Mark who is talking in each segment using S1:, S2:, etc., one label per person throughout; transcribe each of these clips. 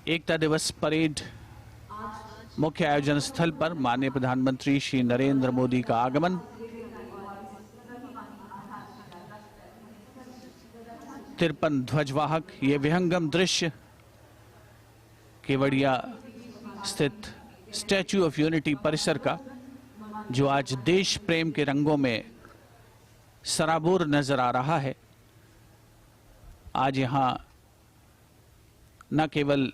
S1: एकता दिवस परेड मुख्य आयोजन स्थल पर माननीय प्रधानमंत्री श्री नरेंद्र मोदी का आगमन। तिरपन ध्वजवाहक ये विहंगम दृश्य केवड़िया स्थित स्टैच्यू ऑफ यूनिटी परिसर का, जो आज देश प्रेम के रंगों में सराबोर नजर आ रहा है। आज यहां न केवल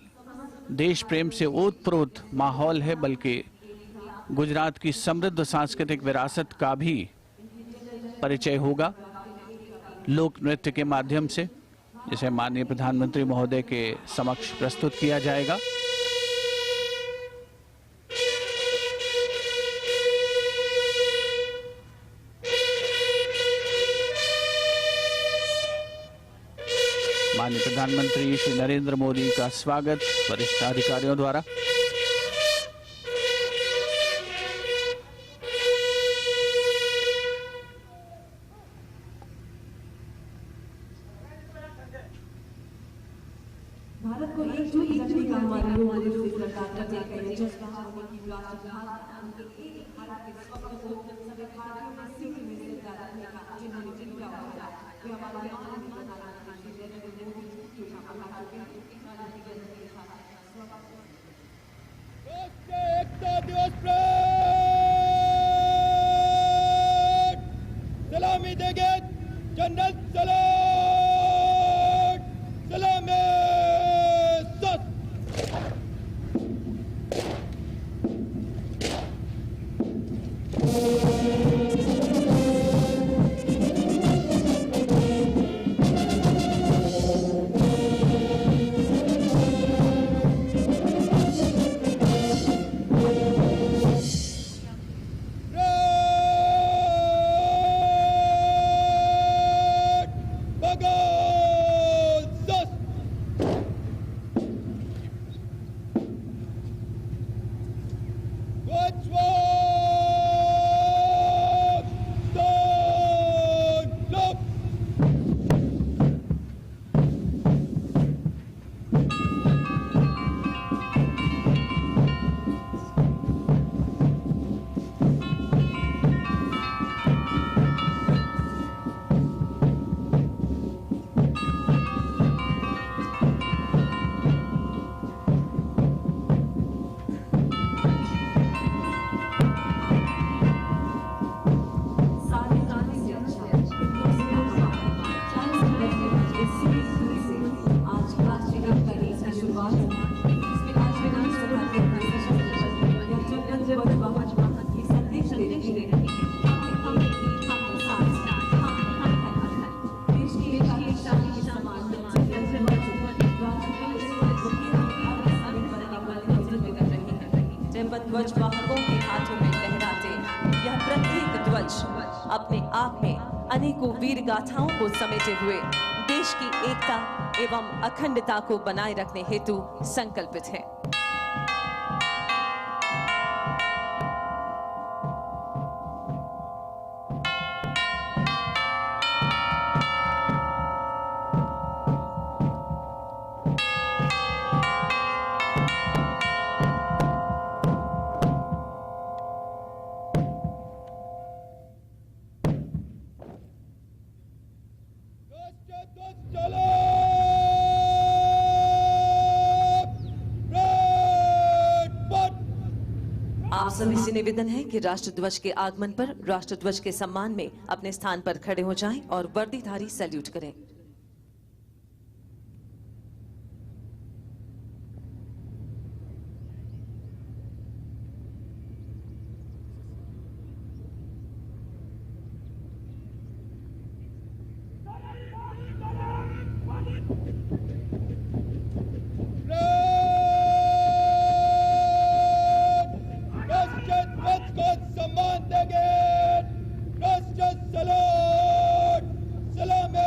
S1: देश प्रेम से ओतप्रोत माहौल है, बल्कि गुजरात की समृद्ध सांस्कृतिक विरासत का भी परिचय होगा लोक नृत्य के माध्यम से, जिसे माननीय प्रधानमंत्री महोदय के समक्ष प्रस्तुत किया जाएगा। माननीय प्रधानमंत्री श्री नरेंद्र मोदी का स्वागत वरिष्ठ अधिकारियों द्वारा।
S2: भारत को एकजुट रखने का हमारे मोदी जी सरकार का जज्बा है, जिसका हम की राष्ट्रभाषा उनके एक भारत के स्वप्न को सभी भारतीयों में सीखने में जिंदा रखने का जिन्होंने जिनका होगा वे हमारे माननीय प्रधानमंत्री श्री नरेंद्र मोदी जी की हमारा के साथ
S3: एकता दिवस सलामी देंगे जनरल सलामी
S2: ध्वज वाहकों के हाथों में लहराते यह प्रत्येक ध्वज अपने आप में अनेकों वीर गाथाओं को समेटे हुए देश की एकता एवं अखंडता को बनाए रखने हेतु संकल्पित है। आप सभी से निवेदन है कि राष्ट्रध्वज के आगमन पर राष्ट्रध्वज के सम्मान में अपने स्थान पर खड़े हो जाएं और वर्दीधारी सैल्यूट करें।
S3: सलामी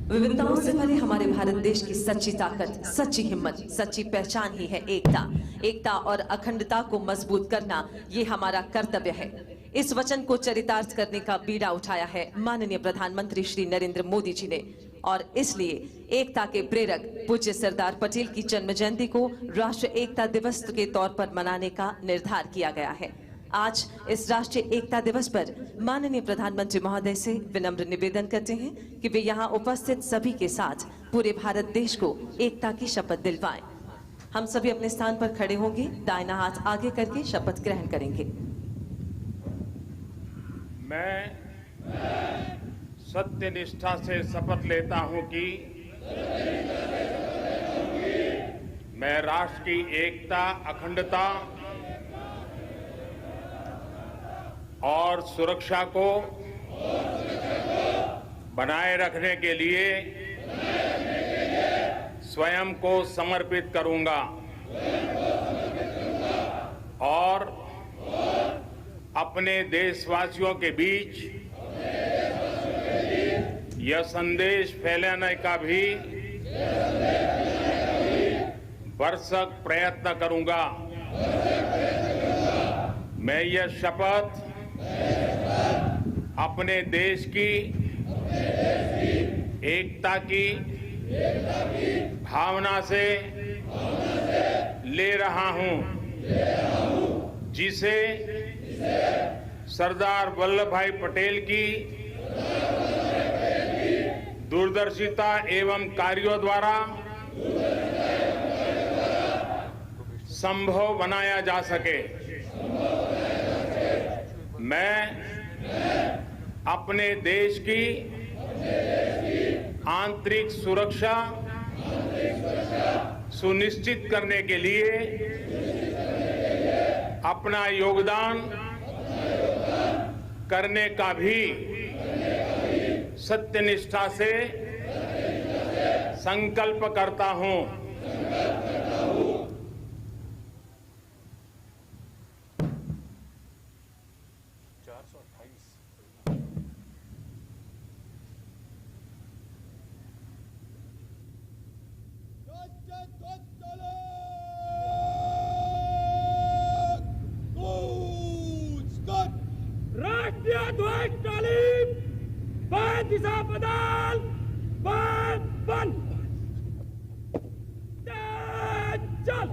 S2: विविधताओं से भरे हमारे भारत देश की सच्ची ताकत, सच्ची हिम्मत, सच्ची पहचान ही है एकता। एकता और अखंडता को मजबूत करना ये हमारा कर्तव्य है। इस वचन को चरितार्थ करने का बीड़ा उठाया है माननीय प्रधानमंत्री श्री नरेंद्र मोदी जी ने, और इसलिए एकता के प्रेरक पूज्य सरदार पटेल की जन्म जयंती को राष्ट्रीय एकता दिवस के तौर पर मनाने का निर्धार किया गया है। आज इस राष्ट्रीय एकता दिवस पर माननीय प्रधानमंत्री महोदय से विनम्र निवेदन करते हैं कि वे यहाँ उपस्थित सभी के साथ पूरे भारत देश को एकता की शपथ दिलवाएं। हम सभी अपने स्थान पर खड़े होंगे, दाहिना हाथ आगे करके शपथ ग्रहण करेंगे।
S4: मैं सत्य निष्ठा से शपथ लेता हूं कि मैं राष्ट्र की एकता, अखंडता और सुरक्षा को बनाए रखने के लिए स्वयं को समर्पित करूंगा और अपने देशवासियों के बीच यह संदेश फैलाने का भी भरसक प्रयत्न करूंगा। मैं यह शपथ अपने देश की एकता की भावना से ले रहा हूं, जिसे सरदार वल्लभ भाई पटेल की दूरदर्शिता एवं कार्यों द्वारा संभव बनाया जा सके। मैं अपने देश की आंतरिक सुरक्षा सुनिश्चित करने के लिए अपना योगदान करने का भी सत्यनिष्ठा से संकल्प करता हूं।
S3: राष्ट्रीय ध्वज तालीम, दिशा बदल, बंद, चल।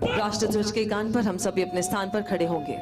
S2: राष्ट्र ध्वज के गान पर हम सभी अपने स्थान पर खड़े होंगे।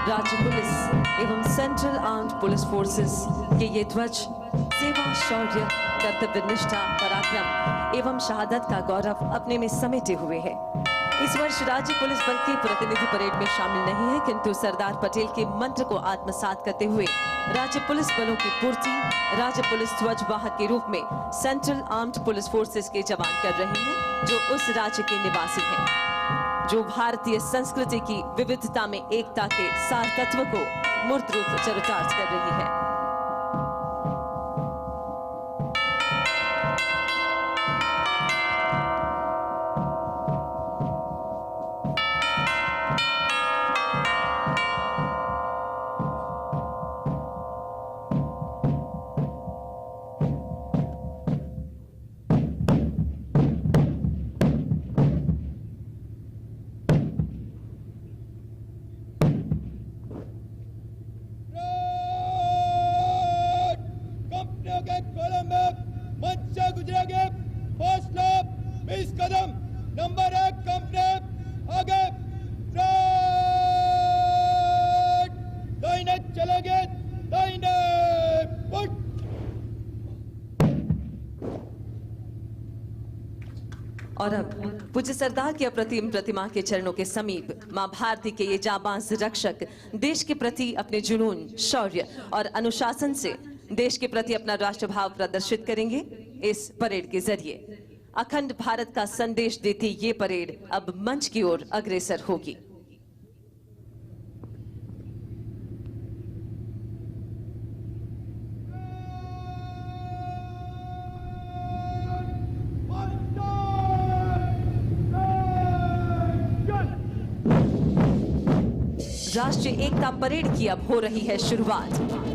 S2: राज्य पुलिस एवं सेंट्रल आर्म्ड पुलिस फोर्सेस के ये ध्वज
S5: सेवा, शौर्य, कर्तव्य निष्ठा, पराक्रम एवं शहादत का गौरव अपने में समेटे हुए है। इस वर्ष राज्य पुलिस बल के प्रतिनिधि परेड में शामिल नहीं है, किंतु सरदार पटेल के मंत्र को आत्मसात करते हुए राज्य पुलिस बलों की पूर्ति राज्य पुलिस ध्वज वाहक के रूप में सेंट्रल आर्म्ड पुलिस फोर्सेस के जवान कर रहे हैं, जो उस राज्य के निवासी हैं, जो भारतीय संस्कृति की विविधता में एकता के सार तत्व को मूर्त रूप चरितार्थ कर रही है।
S3: कंपनियों के कॉलम में मंच से गुजरेंगे। फर्स्ट लैप 20 कदम, नंबर 1 कंपनी आगे, दाहिने चलेंगे, दाहिने पुट।
S5: और अब पूज्य सरदार की अप्रतिम प्रतिमा के चरणों के समीप मां भारती के ये जाबाज रक्षक देश के प्रति अपने जुनून, शौर्य और अनुशासन से देश के प्रति अपना राष्ट्रभाव प्रदर्शित करेंगे। इस परेड के जरिए अखंड भारत का संदेश देती ये परेड अब मंच की ओर अग्रसर होगी। राष्ट्रीय एकता परेड की अब हो रही है शुरुआत।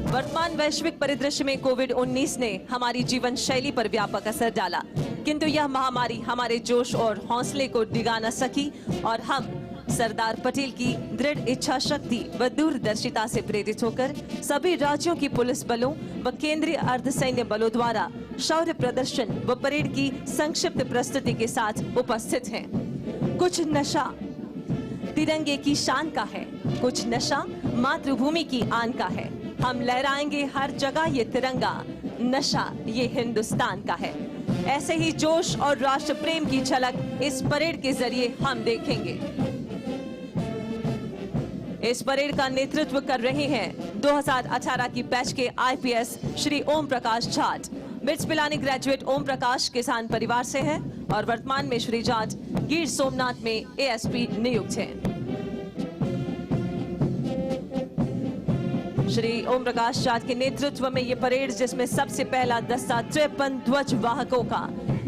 S5: वर्तमान वैश्विक परिदृश्य में कोविड-19 ने हमारी जीवन शैली पर व्यापक असर डाला, किंतु यह महामारी हमारे जोश और हौसले को डिगा न सकी और हम सरदार पटेल की दृढ़ इच्छा शक्ति व दूरदर्शिता से प्रेरित होकर सभी राज्यों की पुलिस बलों व केंद्रीय अर्धसैन्य बलों द्वारा शौर्य प्रदर्शन व परेड की संक्षिप्त प्रस्तुति के साथ उपस्थित हैं। कुछ नशा तिरंगे की शान का है, कुछ नशा मातृभूमि की आन का है। हम लहराएंगे हर जगह ये तिरंगा, नशा ये हिंदुस्तान का है। ऐसे ही जोश और राष्ट्र प्रेम की झलक इस परेड के जरिए हम देखेंगे। इस परेड का नेतृत्व कर रहे हैं 2018 की बैच के IPS Shri Om Prakash Jat. Bits Pilani graduate Om Prakash किसान परिवार से हैं और वर्तमान में श्री जाट गिर सोमनाथ में एएसपी नियुक्त हैं। श्री ओम प्रकाश जाट के नेतृत्व में ये परेड, जिसमें सबसे पहला दस्ता 53 ध्वज वाहकों का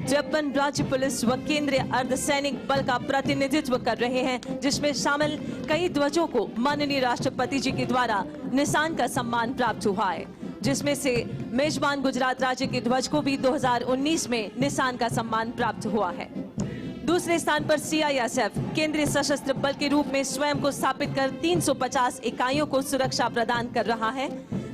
S5: 53 राज्य पुलिस व केंद्रीय अर्धसैनिक बल का प्रतिनिधित्व कर रहे हैं, जिसमें शामिल कई ध्वजों को माननीय राष्ट्रपति जी के द्वारा निशान का सम्मान प्राप्त हुआ है, जिसमें से मेजबान गुजरात राज्य के ध्वज को भी 2019 में निशान का सम्मान प्राप्त हुआ है। दूसरे स्थान पर सीआईएसएफ केंद्रीय सशस्त्र बल के रूप में स्वयं को स्थापित कर 350 इकाइयों को सुरक्षा प्रदान कर रहा है,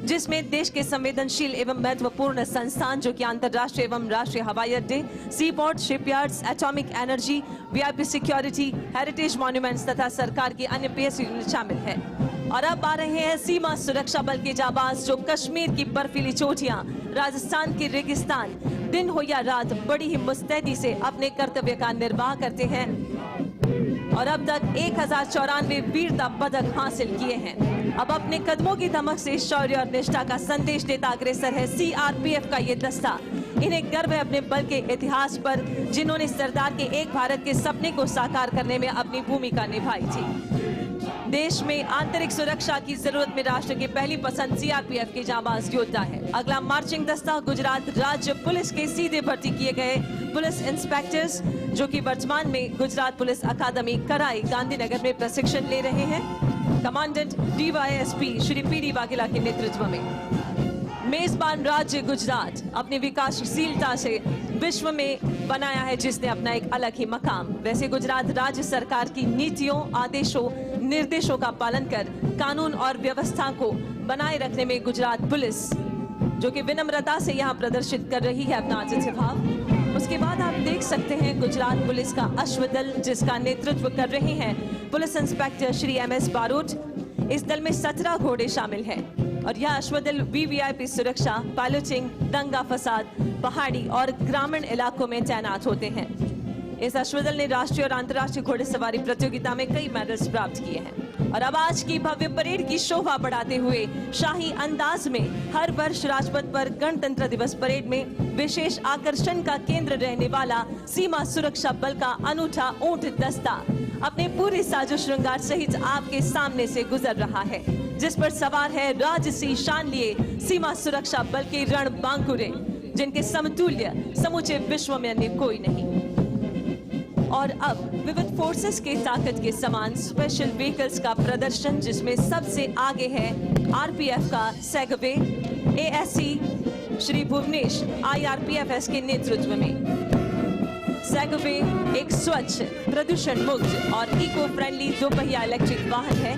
S5: जिसमें देश के संवेदनशील एवं महत्वपूर्ण संस्थान जो कि अंतर्राष्ट्रीय एवं राष्ट्रीय हवाई अड्डे, sea port, shipyards, atomic energy, VIP security, heritage monuments तथा सरकार की अन्य पीएस यूनिट शामिल है। और अब आ रहे हैं सीमा सुरक्षा बल के जाबाज, जो कश्मीर की बर्फीली चोटियां, राजस्थान के रेगिस्तान, दिन हो या रात बड़ी ही मुस्तैदी से अपने कर्तव्य का निर्वाह करते हैं और अब तक 1094 वीरता पदक हासिल किए हैं। अब अपने कदमों की धमक से शौर्य और निष्ठा का संदेश देता अग्रसर है सीआरपीएफ का ये दस्ता। इन्हें गर्व है अपने बल के इतिहास पर, जिन्होंने सरदार के एक भारत के सपने को साकार करने में अपनी भूमिका निभाई थी। देश में आंतरिक सुरक्षा की जरूरत में राष्ट्र की पहली पसंद सीआरपीएफ के जाबाज योद्धा है। अगला मार्चिंग दस्ता गुजरात राज्य पुलिस के सीधे भर्ती किए गए पुलिस इंस्पेक्टर्स, जो कि वर्तमान में गुजरात पुलिस अकादमी कराई गांधीनगर में प्रशिक्षण ले रहे हैं, commandant DYSP Shri PD Vaghela के नेतृत्व में। मेजबान राज्य गुजरात अपनी विकासशीलता से विश्व में बनाया है, जिसने अपना एक अलग ही मकाम। वैसे गुजरात राज्य सरकार की नीतियों, आदेशों, निर्देशों का पालन कर कानून और व्यवस्था को बनाए रखने में गुजरात पुलिस, जो कि विनम्रता से यहाँ प्रदर्शित कर रही है अपना आतिथ्य भाव। उसके बाद आप देख सकते हैं गुजरात पुलिस का अश्वदल, जिसका नेतृत्व कर रहे हैं police inspector Shri MS Barot. इस दल में 17 घोड़े शामिल हैं और यह अश्वदल वीवीआईपी सुरक्षा, पायलटिंग, दंगा फसाद, पहाड़ी और ग्रामीण इलाकों में तैनात होते हैं। इस अश्वदल ने राष्ट्रीय और अंतर्राष्ट्रीय घोड़सवारी प्रतियोगिता में कई मेडल्स प्राप्त किए हैं। और अब आज की भव्य परेड की शोभा बढ़ाते हुए शाही अंदाज में हर वर्ष राजपथ पर गणतंत्र दिवस परेड में विशेष आकर्षण का केंद्र रहने वाला सीमा सुरक्षा बल का अनूठा ऊंट दस्ता अपने पूरे साजो श्रृंगार सहित आपके सामने से गुजर रहा है, जिस पर सवार है राजसी शान लिए सीमा सुरक्षा बल के रणबांकुरे, जिनके समतुल्य समूचे विश्व में अन्य कोई नहीं। और अब विविध फोर्सेस के ताकत के समान स्पेशल व्हीकल्स का प्रदर्शन, जिसमें सबसे आगे है आरपीएफ का segue, ASC Shri Bhuvnesh IRPFS के नेतृत्व में। सेगवे एक स्वच्छ, प्रदूषण मुक्त और इको फ्रेंडली दोपहिया इलेक्ट्रिक वाहन है।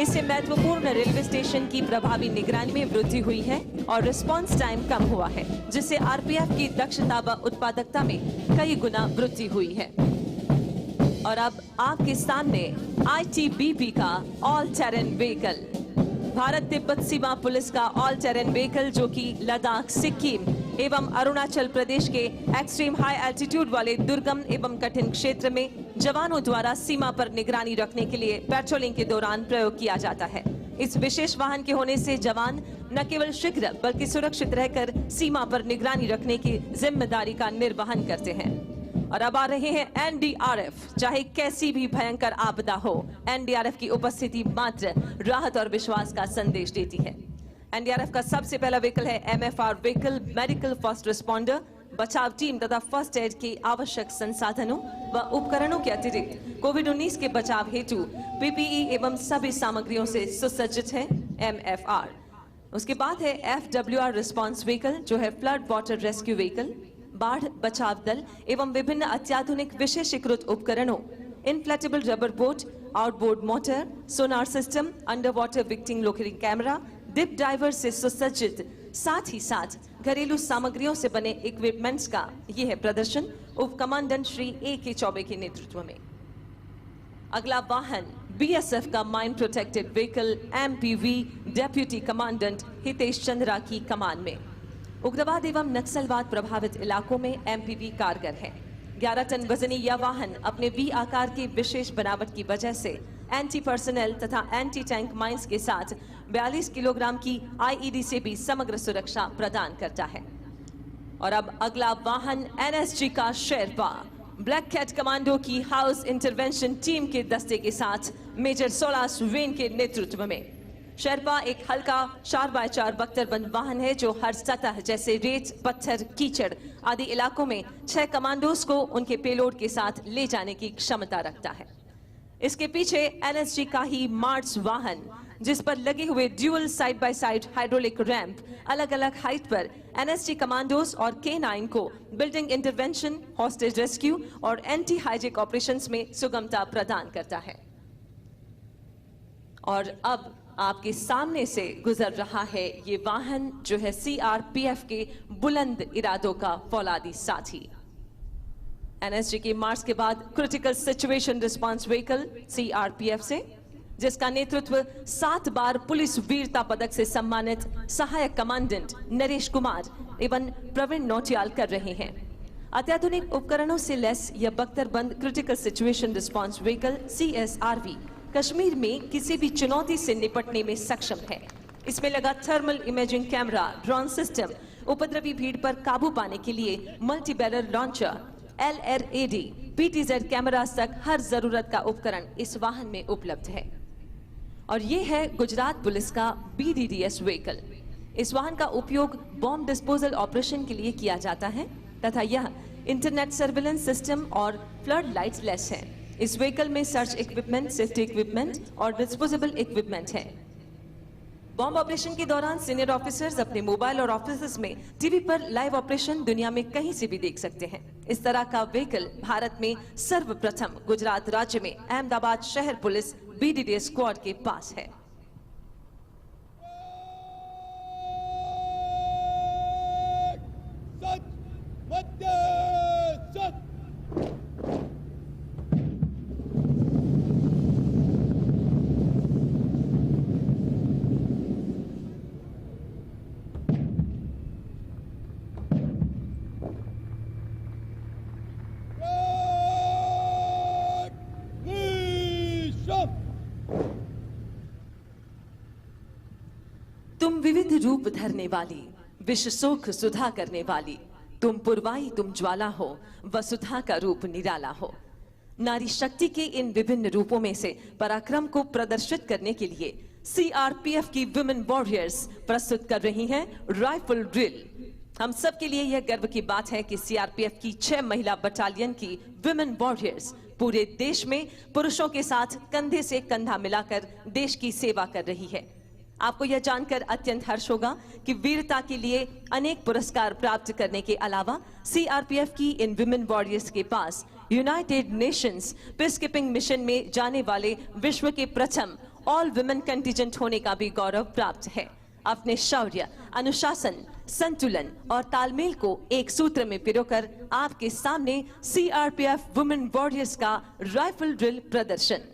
S5: इससे महत्वपूर्ण रेलवे स्टेशन की प्रभावी निगरानी में वृद्धि हुई है और रिस्पांस टाइम कम हुआ है, जिससे आरपीएफ की दक्षता व उत्पादकता में कई गुना वृद्धि हुई है। और अब आपके सामने आईटीबीपी का all terrain vehicle, Bharat Tibet सीमा पुलिस का ऑल टेरेन व्हीकल, जो कि लद्दाख, सिक्किम एवं अरुणाचल प्रदेश के एक्सट्रीम हाई एल्टीट्यूड वाले दुर्गम एवं कठिन क्षेत्र में जवानों द्वारा सीमा पर निगरानी रखने के लिए पेट्रोलिंग के दौरान प्रयोग किया जाता है। इस विशेष वाहन के होने से जवान न केवल शीघ्र बल्कि सुरक्षित रहकर सीमा पर निगरानी रखने की जिम्मेदारी का निर्वहन करते हैं। और अब आ रहे हैं एनडीआरएफ। चाहे कैसी भी भयंकर आपदा हो, एनडीआरएफ की उपस्थिति मात्र राहत और विश्वास का संदेश देती है। एनडीआरएफ का सबसे पहला व्हीकल है MFR vehicle, medical first responder, बचाव टीम तथा फर्स्ट एड के आवश्यक संसाधनों व उपकरणों के अतिरिक्त कोविड-19 के बचाव हेतु पीपीई एवं सभी सामग्रियों से सुसज्जित है एमएफआर। उसके बाद है एफडब्ल्यूआर रिस्पॉन्स व्हीकल, जो है फ्लड वाटर रेस्क्यू व्हीकल, बाढ़ बचाव दल एवं विभिन्न अत्याधुनिक विशेषीकृत उपकरणों, inflatable rubber boat, outboard motor, sonar system, under water victim locating camera, deep diver से सुसज्जित, साथ ही साथ घरेलू सामग्रियों से बने इक्विपमेंट्स का यह है प्रदर्शन उप कमांडेंट श्री A.K. चौबे के नेतृत्व में। अगला वाहन बीएसएफ का mine protected vehicle MPV, deputy commandant Hitesh Chandra की कमान में। उग्रवाद एवं नक्सलवाद प्रभावित इलाकों में एमपीवी कारगर है। 11 टन वजनी यह वाहन अपने वी आकार की विशेष बनावट की वजह से एंटी पर्सनल तथा एंटी टैंक माइंस के साथ 42 किलोग्राम की आईईडी से भी समग्र सुरक्षा प्रदान करता है। और अब अगला वाहन एनएसजी का शेरपा, ब्लैक कैट कमांडो की हाउस इंटरवेंशन टीम के दस्ते के साथ मेजर सोलास वेन के नेतृत्व में। शेरपा एक हल्का 4x4 बख्तरबंद वाहन है, जो हर सतह जैसे रेत, पत्थर, कीचड़ आदि इलाकों में 6 कमांडोज को उनके पेलोड के साथ ले जाने की क्षमता रखता है। इसके पीछे एनएसजी का ही मार्च वाहन, जिस पर लगे हुए dual side by side hydraulic ramp अलग अलग हाइट पर एनएसजी कमांडोज और K9 को बिल्डिंग इंटरवेंशन, हॉस्टेज रेस्क्यू और एंटी हाइजैक ऑपरेशंस में सुगमता प्रदान करता है। और अब आपके सामने से गुजर रहा है ये वाहन, जो है सीआरपीएफ के बुलंद इरादों का फौलादी साथी। एनएसजी के मार्च के बाद critical situation response vehicle CRPF से, जिसका नेतृत्व 7 बार पुलिस वीरता पदक से सम्मानित सहायक कमांडेंट नरेश कुमार एवं प्रवीण नौटियाल कर रहे हैं। अत्याधुनिक उपकरणों से लैस यह बख्तरबंद critical situation response vehicle CSRV Kashmir में किसी भी चुनौती से निपटने में सक्षम है। इसमें लगा thermal imaging camera, drone system, उपद्रवी भीड़ पर काबू पाने के लिए multi barrel launcher, LRAD, PTZ cameras तक हर जरूरत का उपकरण इस वाहन में उपलब्ध है। और ये है गुजरात पुलिस का BDDS व्हीकल। इस वाहन का उपयोग बॉम्ब डिस्पोजल ऑपरेशन के लिए किया जाता है तथा यह इंटरनेट सर्विलेंस सिस्टम और फ्लड लाइट्स लेस है। इस व्हीकल में सर्च इक्विपमेंट, सेफ्टी इक्विपमेंट और डिस्पोजेबल इक्विपमेंट है। बॉम्ब ऑपरेशन के दौरान सीनियर ऑफिसर्स अपने मोबाइल और ऑफिस में टीवी पर लाइव ऑपरेशन दुनिया में कहीं से भी देख सकते हैं। इस तरह का व्हीकल भारत में सर्वप्रथम गुजरात राज्य में अहमदाबाद शहर पुलिस BDDS स्क्वाड के पास है।
S3: सच, मध्य सच।
S5: विविध रूप धरने वाली, विश्व सुख सुधा करने वाली, तुम पुरवाई तुम ज्वाला हो, वसुधा का रूप निराला हो। नारी शक्ति के इन विभिन्न रूपों में से पराक्रम को प्रदर्शित करने के लिए सीआरपीएफ की वुमेन वॉरियर्स प्रस्तुत कर रही हैं राइफल ड्रिल। हम सब के लिए यह गर्व की बात है कि सीआरपीएफ की 6 महिला बटालियन की वुमेन वॉरियर्स पूरे देश में पुरुषों के साथ कंधे से कंधा मिलाकर देश की सेवा कर रही है। आपको यह जानकर अत्यंत हर्ष होगा कि वीरता के लिए अनेक पुरस्कार प्राप्त करने के अलावा सीआरपीएफ की इन विमेन वॉरियर्स के पास यूनाइटेड नेशंस पीसकीपिंग मिशन में जाने वाले विश्व के प्रथम ऑल वुमेन कंटिजेंट होने का भी गौरव प्राप्त है। अपने शौर्य, अनुशासन, संतुलन और तालमेल को एक सूत्र में पिरोकर आपके सामने सीआरपीएफ वुमेन वॉरियर्स का राइफल ड्रिल प्रदर्शन।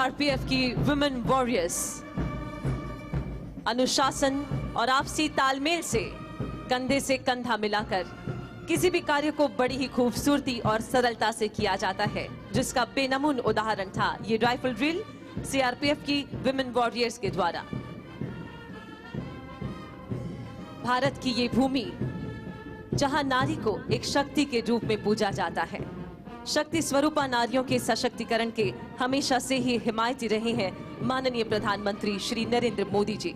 S5: सीआरपीएफ की वुमेन वॉरियर्स अनुशासन और आपसी तालमेल से कंधे से कंधा मिलाकर किसी भी कार्य को बड़ी ही खूबसूरती और सरलता से किया जाता है, जिसका बेनमून उदाहरण था ये राइफल ड्रिल सीआरपीएफ की विमेन वॉरियर्स के द्वारा। भारत की ये भूमि जहां नारी को एक शक्ति के रूप में पूजा जाता है, शक्ति स्वरूपा नारियों के सशक्तिकरण के हमेशा से ही हिमायती रहे हैं माननीय प्रधानमंत्री श्री नरेंद्र मोदी जी,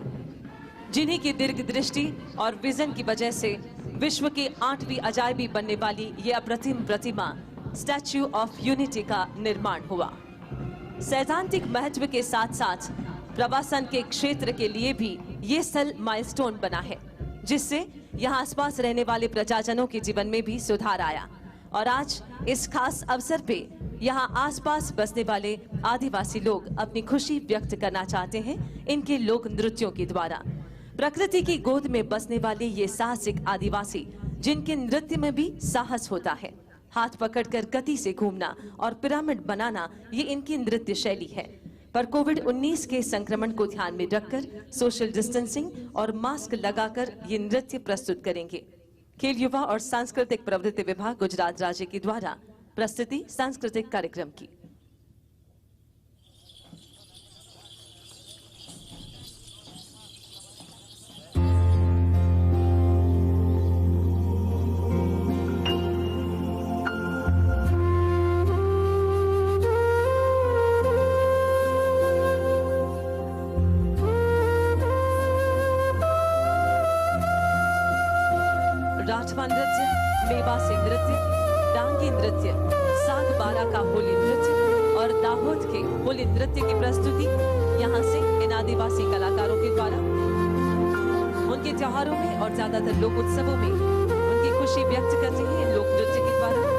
S5: जिन्हीं की दीर्घ दृष्टि और विजन की वजह से विश्व की 8वीं अजायबी बनने वाली ये अप्रतिम प्रतिमा स्टैच्यू ऑफ यूनिटी का निर्माण हुआ। सैद्धांतिक महत्व के साथ साथ प्रवासन के क्षेत्र के लिए भी ये स्थल माइलस्टोन बना है, जिससे यहाँ आसपास रहने वाले प्रजाजनों के जीवन में भी सुधार आया। और आज इस खास अवसर पे यहाँ आसपास बसने वाले आदिवासी लोग अपनी खुशी व्यक्त करना चाहते हैं इनके लोक नृत्यों के द्वारा। प्रकृति की गोद में बसने वाले ये साहसिक आदिवासी, जिनके नृत्य में भी साहस होता है, हाथ पकड़कर गति से घूमना और पिरामिड बनाना, ये इनकी नृत्य शैली है। पर कोविड-19 के संक्रमण को ध्यान में रखकर सोशल डिस्टेंसिंग और मास्क लगाकर ये नृत्य प्रस्तुत करेंगे। खेल युवा और सांस्कृतिक प्रवृत्ति विभाग गुजरात राज्य के द्वारा प्रस्तुति सांस्कृतिक कार्यक्रम की। राठवा नृत्य, मेवासी नृत्य, डांगी नृत्य, साग बारा का होली नृत्य और दाहोद के होली नृत्य की प्रस्तुति यहाँ से इन आदिवासी कलाकारों के द्वारा उनके त्योहारों में और ज्यादातर लोक उत्सवों में उनकी खुशी व्यक्त कर रही है लोक नृत्य के द्वारा।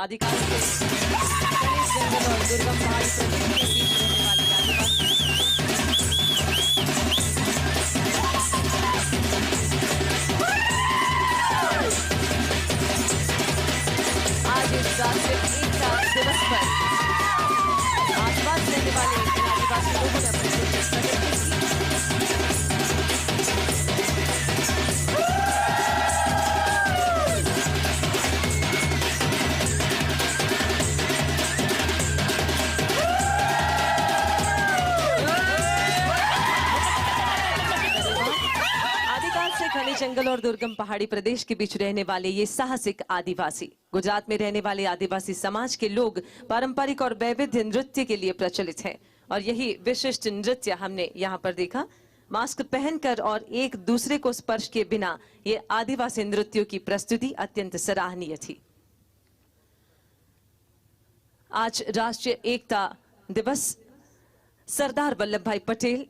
S5: आदिकाल से घने जंगल और दुर्गम पहाड़ी प्रदेश के बीच रहने वाले आदिवासी आज इस राष्ट्रीय एकता दिवस पर आसपास रहने वाले आदिवासी लोगों ने अपने खुशी प्रकट की। आदिकाल से घने जंगल और दुर्गम पहाड़ी प्रदेश के बीच रहने वाले ये साहसिक आदिवासी गुजरात में रहने वाले आदिवासी समाज के लोग पारंपरिक और वैविध्य नृत्य के लिए प्रचलित हैं और यही विशिष्ट नृत्य हमने यहाँ पर देखा। मास्क पहनकर और एक दूसरे को स्पर्श किए बिना ये आदिवासी नृत्यों की प्रस्तुति अत्यंत सराहनीय थी। आज राष्ट्रीय एकता दिवस। सरदार वल्लभ भाई पटेल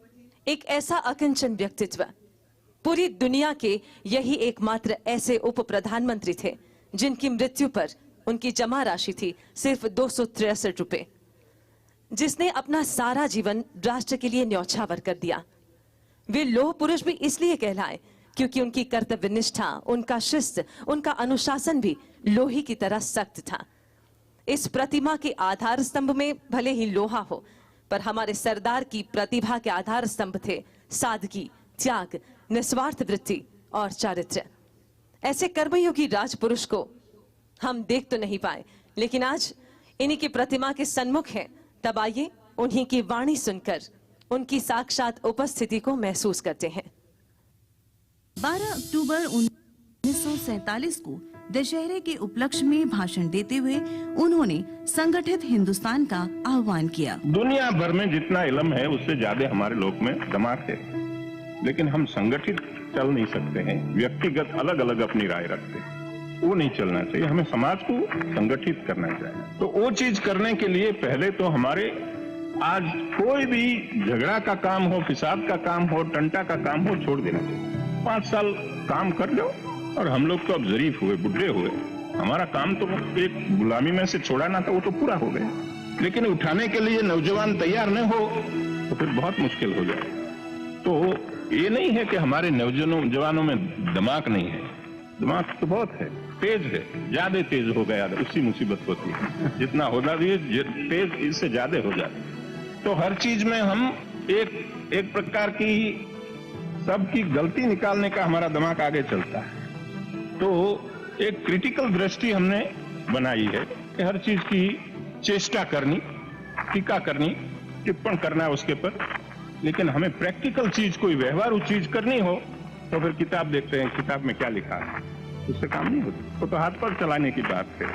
S5: एक ऐसा अकिंचन व्यक्तित्व, पूरी दुनिया के यही एकमात्र ऐसे उप प्रधानमंत्री थे जिनकी मृत्यु पर उनकी जमा राशि थी सिर्फ 263 रुपए, जिसने अपना सारा जीवन राष्ट्र के लिए न्यौछावर कर दिया। वे लौह पुरुष भी इसलिए कहलाए क्योंकि उनकी कर्तव्य निष्ठा, उनका शिस्त, उनका अनुशासन भी लोहे की तरह सख्त था। इस प्रतिमा के आधार स्तंभ में भले ही लोहा हो, पर हमारे सरदार की प्रतिभा के आधार स्तंभ थे सादगी, त्याग, निस्वार्थ वृत्ति और चारित्र्य। ऐसे कर्मयोगी राजपुरुष को हम देख तो नहीं पाए, लेकिन आज इन्हीं की प्रतिमा के सन्मुख हैं। तब आइए उन्हीं की वाणी सुनकर उनकी साक्षात उपस्थिति को महसूस करते हैं।
S6: 12 अक्टूबर 1947 को दशहरे के उपलक्ष्य में भाषण देते हुए उन्होंने संगठित हिंदुस्तान का आह्वान किया।
S7: दुनिया भर में जितना इल्म है उससे ज्यादा हमारे लोग में दिमाग है, लेकिन हम संगठित चल नहीं सकते हैं। व्यक्तिगत अलग अलग अपनी राय रखते हैं, वो नहीं चलना चाहिए। हमें समाज को संगठित करना चाहिए। तो वो चीज करने के लिए पहले तो हमारे आज कोई भी झगड़ा का काम हो, फिसाद का काम हो, टंटा का काम हो, छोड़ देना चाहिए। 5 साल काम कर लो। और हम लोग तो अब जरीफ हुए, बुढ़े हुए, हमारा काम तो एक गुलामी में से छोड़ाना था, वो तो पूरा हो गया। लेकिन उठाने के लिए नौजवान तैयार न हो तो फिर बहुत मुश्किल हो जाए। तो ये नहीं है कि हमारे नौजवानों में दिमाग नहीं है, दिमाग तो बहुत है, तेज है, ज्यादा तेज हो गया, उससी मुसीबत होती है। जितना हो जाती तेज, इससे ज्यादा हो जाती है। तो हर चीज में हम एक प्रकार की सबकी गलती निकालने का हमारा दिमाग आगे चलता है। तो एक क्रिटिकल दृष्टि हमने बनाई है कि हर चीज की चेष्टा करनी, टीका करनी, टिप्पण करना है उसके पर, लेकिन हमें प्रैक्टिकल चीज, कोई व्यवहारू चीज करनी हो तो फिर किताब देखते हैं, किताब में क्या लिखा है, उससे काम नहीं होता। तो हाथ पर चलाने की बात है।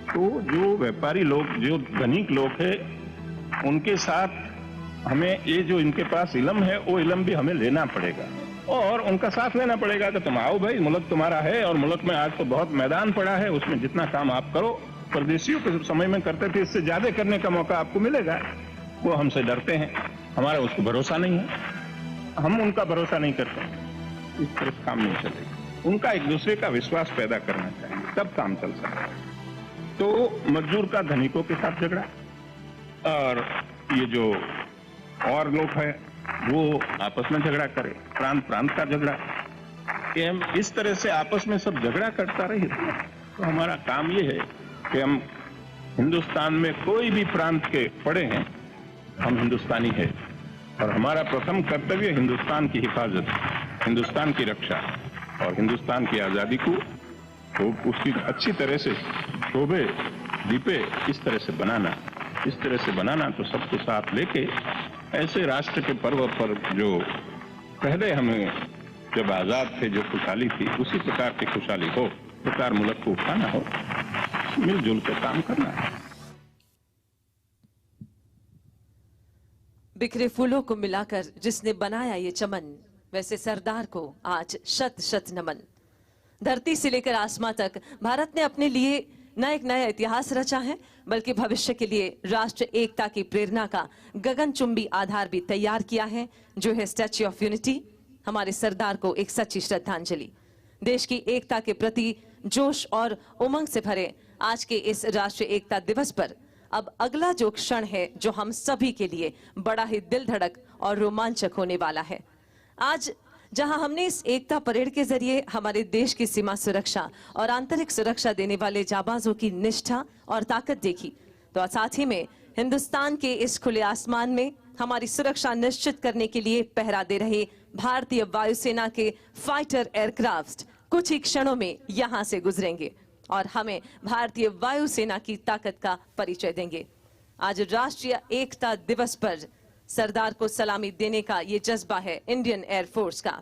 S7: तो जो व्यापारी लोग, जो धनिक लोग हैं, उनके साथ हमें ये जो इनके पास इल्म है वो इल्म भी हमें लेना पड़ेगा और उनका साथ लेना पड़ेगा कि तुम आओ भाई, मुल्क तुम्हारा है और मुल्क में आज तो बहुत मैदान पड़ा है, उसमें जितना काम आप करो, परदेशियों के समय में करते थे, इससे ज्यादा करने का मौका आपको मिलेगा। वो हमसे डरते हैं, हमारा उसको भरोसा नहीं है, हम उनका भरोसा नहीं करते। इस तरह से काम नहीं चलेगा। उनका एक दूसरे का विश्वास पैदा करना चाहिए, तब काम चल सकता है। तो मजदूर का धनिकों के साथ झगड़ा और ये जो और लोग हैं वो आपस में झगड़ा करे, प्रांत प्रांत का झगड़ा, कि हम इस तरह से आपस में सब झगड़ा करता रहे। तो हमारा काम ये है कि हम हिंदुस्तान में कोई भी प्रांत के पड़े हैं, हम हिंदुस्तानी है और हमारा प्रथम कर्तव्य हिंदुस्तान की हिफाजत, हिंदुस्तान की रक्षा और हिंदुस्तान की आजादी को तो उसकी अच्छी तरह से शोभे दीपे इस तरह से बनाना। तो सबको साथ लेके ऐसे राष्ट्र के पर्व पर जो पहले हमें जब आजाद थे जो खुशहाली थी, उसी प्रकार की खुशहाली हो, प्रकार मुल्क को उठाना हो, मिलजुल कर काम करना है।
S5: बिखरे फूलों को मिलाकर जिसने बनाया ये चमन, वैसे सरदार को आज शत शत नमन। धरती से लेकर आसमां तक भारत ने अपने लिए न एक नया इतिहास रचा है, बल्कि भविष्य के लिए राष्ट्र एकता की प्रेरणा का गगनचुंबी आधार भी तैयार किया है, जो है स्टैच्यू ऑफ यूनिटी। हमारे सरदार को एक सच्ची श्रद्धांजलि। देश की एकता के प्रति जोश और उमंग से भरे आज के इस राष्ट्रीय एकता दिवस पर अब अगला जो क्षण है जो हम सभी के लिए बड़ा ही दिल धड़क और रोमांचक होने वाला है। आज जहां हमने इस एकता परेड के जरिए हमारे देश की सीमा सुरक्षा और आंतरिक सुरक्षा देने वाले जाबाजों की निष्ठा और ताकत देखी, तो साथ ही में हिंदुस्तान के इस खुले आसमान में हमारी सुरक्षा निश्चित करने के लिए पहरा दे रहे भारतीय वायुसेना के फाइटर एयरक्राफ्ट कुछ ही क्षणों में यहां से गुजरेंगे और हमें भारतीय वायुसेना की ताकत का परिचय देंगे। आज राष्ट्रीय एकता दिवस पर सरदार को सलामी देने का ये जज्बा है इंडियन एयरफोर्स का।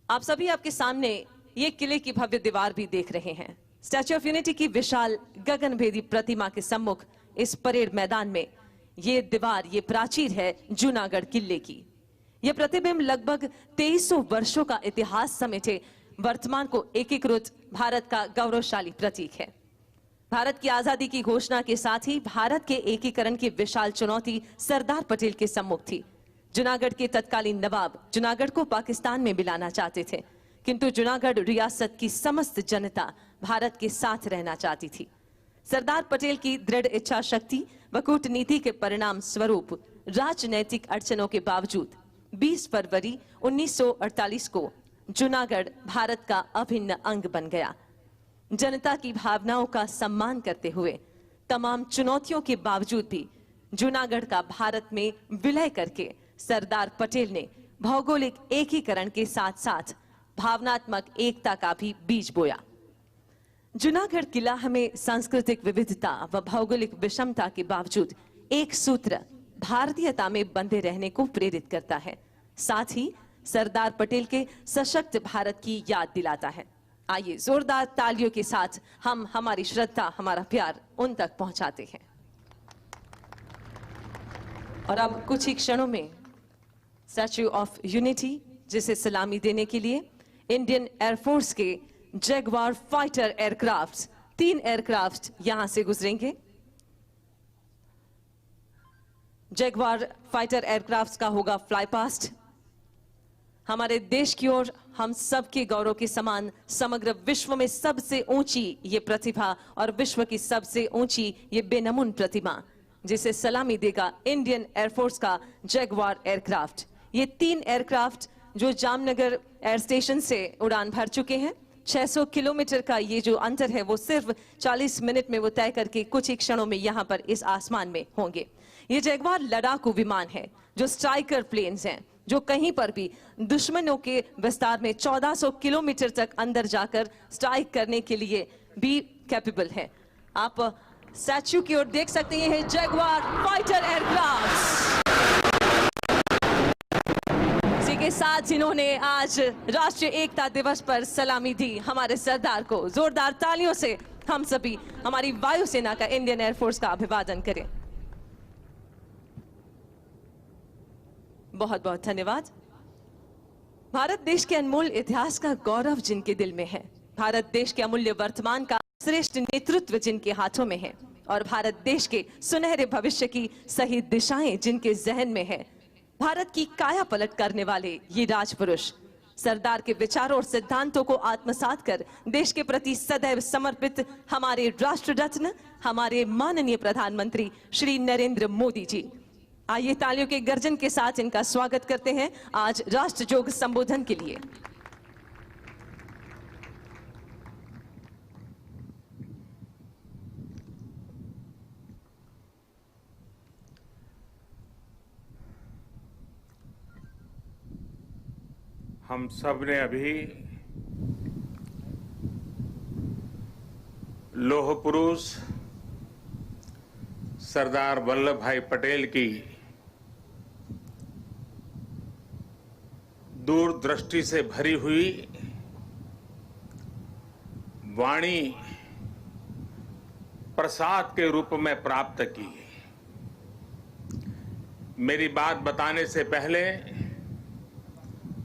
S5: आप सभी आपके सामने ये किले की भव्य दीवार भी देख रहे हैं। स्टैच्यू ऑफ यूनिटी की विशाल गगनभेदी प्रतिमा के सम्मुख इस परेड मैदान में ये दीवार, ये प्राचीर है जूनागढ़ किले की। यह प्रतिबिंब लगभग 2300 वर्षों का इतिहास समेटे वर्तमान को एकीकृत भारत का गौरवशाली प्रतीक है। भारत की आजादी की घोषणा के साथ ही भारत के एकीकरण की विशाल चुनौती सरदार पटेल के सम्मुख थी। जूनागढ़ के तत्कालीन नवाब जूनागढ़ को पाकिस्तान में मिलाना चाहते थे, किंतु जूनागढ़ रियासत की समस्त जनता भारत के साथ रहना चाहती थी। सरदार पटेल की दृढ़ इच्छा शक्ति व कूटनीति के परिणाम स्वरूप राजनैतिक अड़चनों के बावजूद 20 फरवरी 1948 को जूनागढ़ भारत का अभिन्न अंग बन गया। जनता की भावनाओं का सम्मान करते हुए तमाम चुनौतियों के बावजूद भी जूनागढ़ का भारत में विलय करके सरदार पटेल ने भौगोलिक एकीकरण के साथ साथ भावनात्मक एकता का भी बीज बोया। जूनागढ़ किला हमें सांस्कृतिक विविधता व भौगोलिक विषमता के बावजूद एक सूत्र भारतीयता में बंधे रहने को प्रेरित करता है, साथ ही सरदार पटेल के सशक्त भारत की याद दिलाता है। आइए जोरदार तालियों के साथ हम हमारी श्रद्धा, हमारा प्यार उन तक पहुंचाते हैं। और अब कुछ ही क्षणों में स्टैच्यू ऑफ यूनिटी, जिसे सलामी देने के लिए इंडियन एयरफोर्स के जगुआर फाइटर एयरक्राफ्ट 3 एयरक्राफ्ट यहां से गुजरेंगे। जगुआर फाइटर एयरक्राफ्ट का होगा फ्लाई पास्ट। हमारे देश की ओर हम सबके गौरव के समान समग्र विश्व में सबसे ऊंची ये प्रतिभा और विश्व की सबसे ऊंची ये बेनमून प्रतिमा, जिसे सलामी देगा इंडियन एयरफोर्स का जगुआर एयरक्राफ्ट। ये 3 एयरक्राफ्ट जो जामनगर एयर स्टेशन से उड़ान भर चुके हैं। 600 किलोमीटर का ये जो अंतर है वो सिर्फ 40 मिनट में वो तय करके कुछ ही क्षणों में यहाँ पर इस आसमान में होंगे। ये जगुआर लड़ाकू विमान है जो स्ट्राइकर प्लेन्स हैं, जो कहीं पर भी दुश्मनों के विस्तार में 1400 किलोमीटर तक अंदर जाकर स्ट्राइक करने के लिए भी कैपेबल है। आप स्टैच्यू की ओर देख सकते हैं जगुआर फाइटर एयरक्राफ्ट। इसी के साथ जिन्होंने आज राष्ट्रीय एकता दिवस पर सलामी दी हमारे सरदार को, जोरदार तालियों से हम सभी हमारी वायुसेना का, इंडियन एयरफोर्स का अभिवादन करें। बहुत बहुत धन्यवाद। भारत देश के अनमोल इतिहास का गौरव जिनके दिल में है, भारत देश के अमूल्य वर्तमान का श्रेष्ठ नेतृत्व जिनके हाथों में है और भारत देश के सुनहरे भविष्य की सही दिशाएं जिनके जहन में है, भारत की काया पलट करने वाले ये राजपुरुष सरदार के विचारों और सिद्धांतों को आत्मसात कर देश के प्रति सदैव समर्पित हमारे राष्ट्र रत्न, हमारे माननीय प्रधानमंत्री श्री नरेंद्र मोदी जी। आइए तालियों के गर्जन के साथ इनका स्वागत करते हैं आज राष्ट्रजोग संबोधन के लिए।
S4: हम सब ने अभी लौह पुरुष सरदार वल्लभ भाई पटेल की दूरदृष्टि से भरी हुई वाणी प्रसाद के रूप में प्राप्त की। मेरी बात बताने से पहले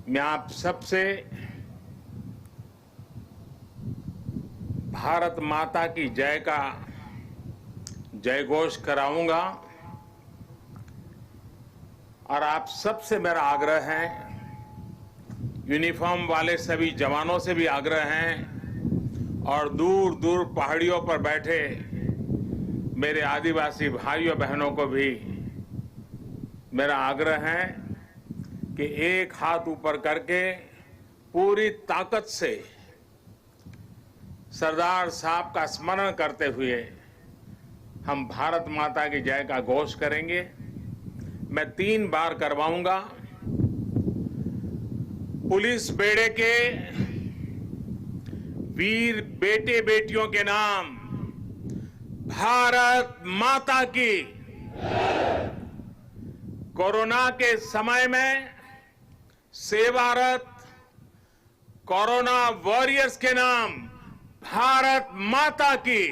S4: मैं आप सबसे भारत माता की जय का जयघोष कराऊंगा और आप सबसे मेरा आग्रह है, यूनिफॉर्म वाले सभी जवानों से भी आग्रह है और दूर दूर पहाड़ियों पर बैठे मेरे आदिवासी भाइयों बहनों को भी मेरा आग्रह है कि एक हाथ ऊपर करके पूरी ताकत से सरदार साहब का स्मरण करते हुए हम भारत माता की जय का घोष करेंगे। मैं 3 बार करवाऊंगा। पुलिस बेड़े के वीर बेटे बेटियों के नाम भारत माता की। कोरोना के समय में सेवारत कोरोना वॉरियर्स के नाम भारत माता की।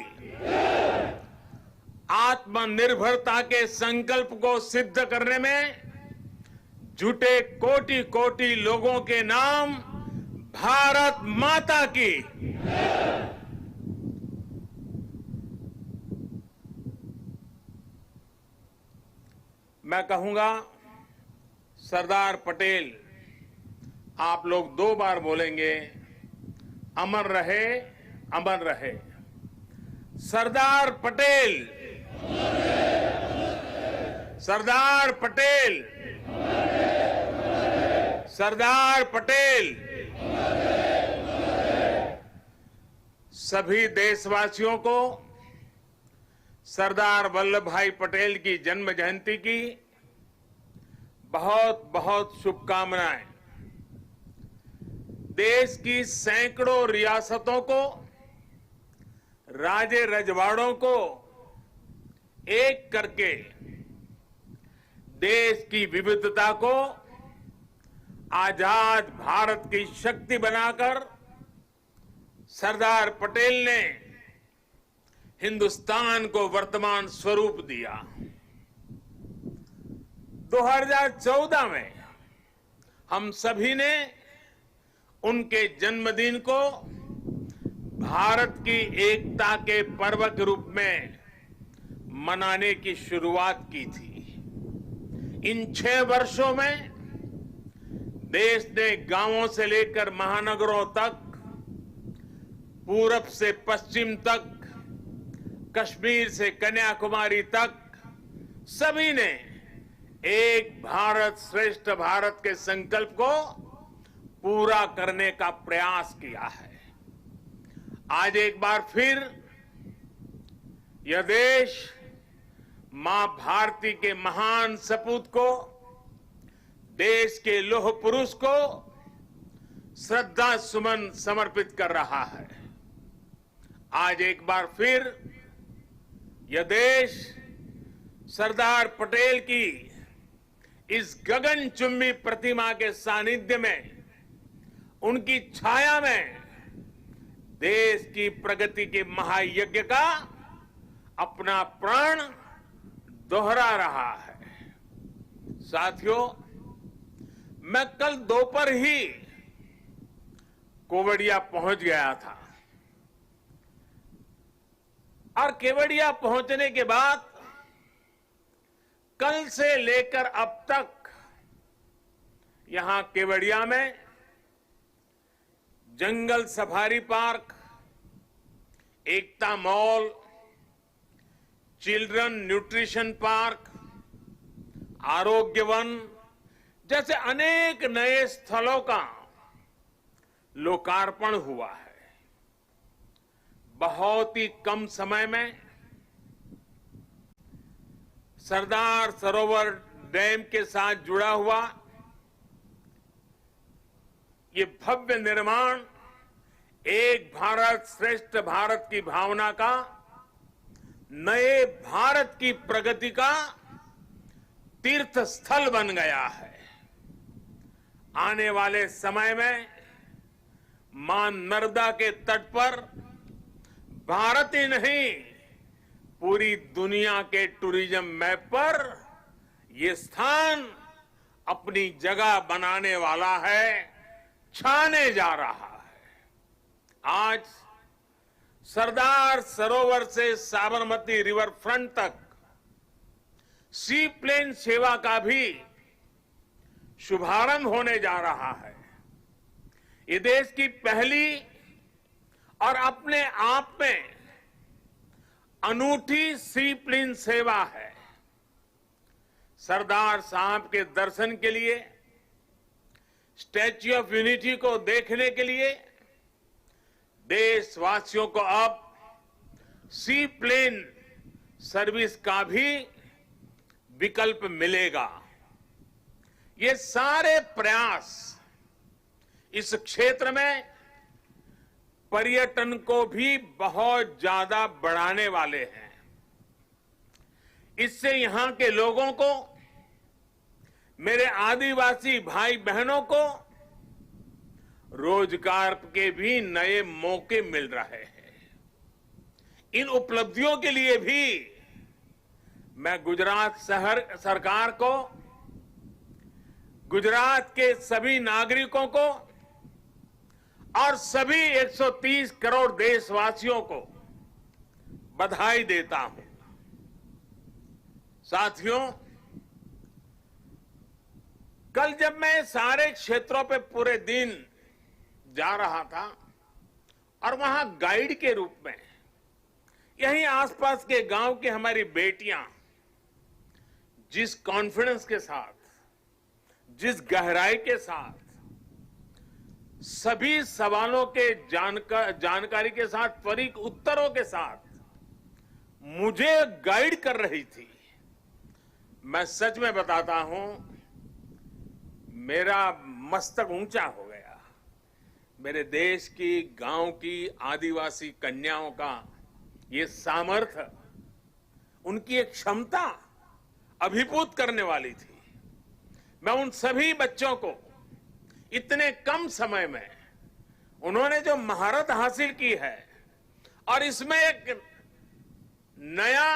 S4: आत्मनिर्भरता के संकल्प को सिद्ध करने में जुटे कोटि कोटि लोगों के नाम भारत माता की। मैं कहूंगा सरदार पटेल, आप लोग 2 बार बोलेंगे, अमर रहे, अमर रहे। सरदार पटेल, सरदार पटेल, सरदार पटेल। सभी देशवासियों को सरदार वल्लभ भाई पटेल की जन्म जयंती की बहुत बहुत शुभकामनाएं। देश की सैकड़ों रियासतों को, राजे रजवाड़ों को एक करके देश की विविधता को आजाद भारत की शक्ति बनाकर सरदार पटेल ने हिंदुस्तान को वर्तमान स्वरूप दिया। 2014 में हम सभी ने उनके जन्मदिन को भारत की एकता के पर्व के रूप में मनाने की शुरुआत की थी। इन 6 वर्षों में देश ने गांवों से लेकर महानगरों तक, पूरब से पश्चिम तक, कश्मीर से कन्याकुमारी तक सभी ने एक भारत श्रेष्ठ भारत के संकल्प को पूरा करने का प्रयास किया है। आज एक बार फिर यह देश मां भारती के महान सपूत को, देश के लौह पुरुष को श्रद्धा सुमन समर्पित कर रहा है। आज एक बार फिर यह देश सरदार पटेल की इस गगनचुंबी प्रतिमा के सानिध्य में, उनकी छाया में देश की प्रगति के महायज्ञ का अपना प्राण दोहरा रहा है। साथियों, मैं कल दोपहर ही केवड़िया पहुंच गया था और केवड़िया पहुंचने के बाद कल से लेकर अब तक यहां केवड़िया में जंगल सफारी पार्क, एकता मॉल, चिल्ड्रन न्यूट्रिशन पार्क, आरोग्य वन जैसे अनेक नए स्थलों का लोकार्पण हुआ है। बहुत ही कम समय में सरदार सरोवर डैम के साथ जुड़ा हुआ ये भव्य निर्माण एक भारत श्रेष्ठ भारत की भावना का, नए भारत की प्रगति का तीर्थ स्थल बन गया है। आने वाले समय में मां नर्मदा के तट पर भारत ही नहीं, पूरी दुनिया के टूरिज्म मैप पर ये स्थान अपनी जगह बनाने वाला है, छाने जा रहा है। आज सरदार सरोवर से साबरमती रिवर फ्रंट तक सी प्लेन सेवा का भी शुभारंभ होने जा रहा है। ये देश की पहली और अपने आप में अनूठी सी प्लेन सेवा है। सरदार साहब के दर्शन के लिए, स्टैच्यू ऑफ यूनिटी को देखने के लिए देशवासियों को अब सी प्लेन सर्विस का भी विकल्प मिलेगा। ये सारे प्रयास इस क्षेत्र में पर्यटन को भी बहुत ज्यादा बढ़ाने वाले हैं। इससे यहां के लोगों को, मेरे आदिवासी भाई बहनों को रोजगार के भी नए मौके मिल रहे हैं। इन उपलब्धियों के लिए भी मैं गुजरात सरकार को, गुजरात के सभी नागरिकों को और सभी 130 करोड़ देशवासियों को बधाई देता हूं। साथियों, कल जब मैं सारे क्षेत्रों पे पूरे दिन जा रहा था और वहां गाइड के रूप में यहीं आसपास के गांव की हमारी बेटियां जिस कॉन्फिडेंस के साथ, जिस गहराई के साथ, सभी सवालों के जानकारी के साथ, त्वरित उत्तरों के साथ मुझे गाइड कर रही थी, मैं सच में बताता हूं, मेरा मस्तक ऊंचा हो गया। मेरे देश की, गांव की आदिवासी कन्याओं का ये सामर्थ्य, उनकी एक क्षमता अभिभूत करने वाली थी। मैं उन सभी बच्चों को इतने कम समय में उन्होंने जो महारत हासिल की है और इसमें एक नया,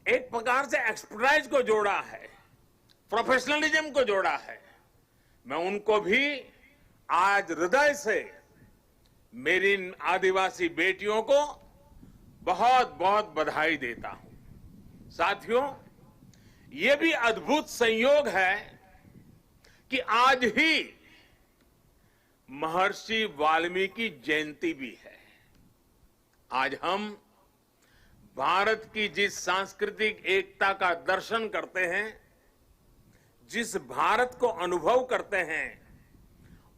S4: एक प्रकार से एक्सपर्टाइज को जोड़ा है, प्रोफेशनलिज्म को जोड़ा है, मैं उनको भी आज हृदय से मेरी इन आदिवासी बेटियों को बहुत बहुत बधाई देता हूं। साथियों, ये भी अद्भुत संयोग है कि आज ही महर्षि वाल्मीकि जयंती भी है। आज हम भारत की जिस सांस्कृतिक एकता का दर्शन करते हैं, जिस भारत को अनुभव करते हैं,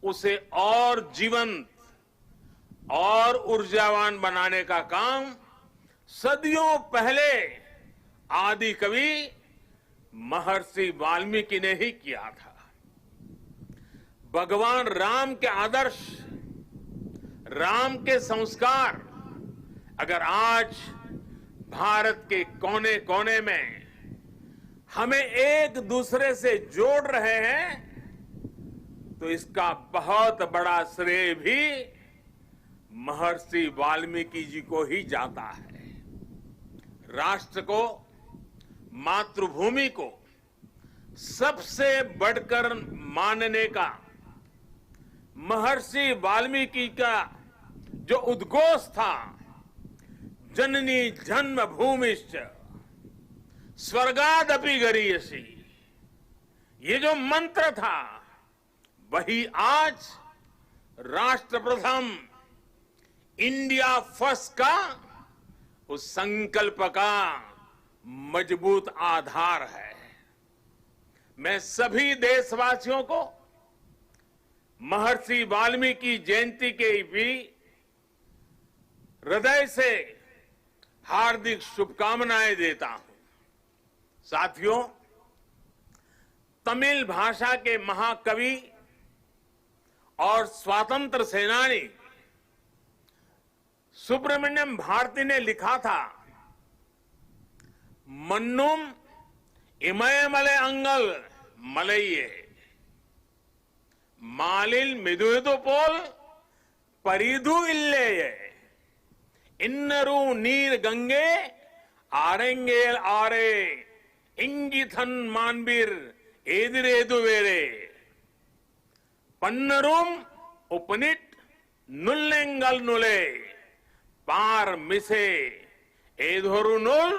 S4: उसे और जीवंत और ऊर्जावान बनाने का काम सदियों पहले आदि कवि महर्षि वाल्मीकि ने ही किया था। भगवान राम के आदर्श, राम के संस्कार अगर आज भारत के कोने कोने में हमें एक दूसरे से जोड़ रहे हैं, तो इसका बहुत बड़ा श्रेय भी महर्षि वाल्मीकि जी को ही जाता है। राष्ट्र को, मातृभूमि को सबसे बढ़कर मानने का महर्षि वाल्मीकि का जो उद्घोष था, जननी जन्म भूमिश्च स्वर्गादपि गरीयसी, ये जो मंत्र था, वही आज राष्ट्र प्रथम, इंडिया फर्स्ट का उस संकल्प का मजबूत आधार है। मैं सभी देशवासियों को महर्षि वाल्मीकि जयंती के भी हृदय से हार्दिक शुभकामनाएं देता हूं। साथियों, तमिल भाषा के महाकवि और स्वतंत्र सेनानी सुब्रमण्यम भारती ने लिखा था, मन्नुम इमयमले अंगल मलइये मालिल मिदुदु पोल परिधु इल्लेये इन्नरू नीर गंगे आरेंगेल आरे इंगिथन मानबीर एदिरेदु वेरे पन्नरूम उपनिट नुल्लेंगल नुले पार मिसे एधोरु नुल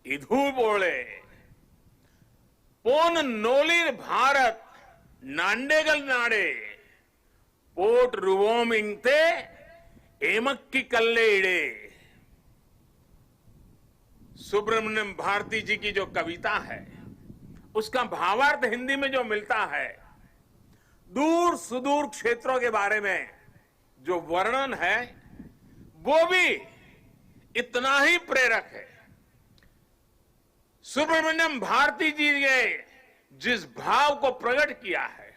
S4: इधु बोले पोन नोलिर भारत नांडेगल नाडे पोट रुवोम इंगते एमक्की कल्लेइडे सुब्रमण्यम भारती जी की जो कविता है, उसका भावार्थ हिंदी में जो मिलता है, दूर सुदूर क्षेत्रों के बारे में जो वर्णन है, वो भी इतना ही प्रेरक है। सुब्रमण्यम भारती जी ने जिस भाव को प्रकट किया है,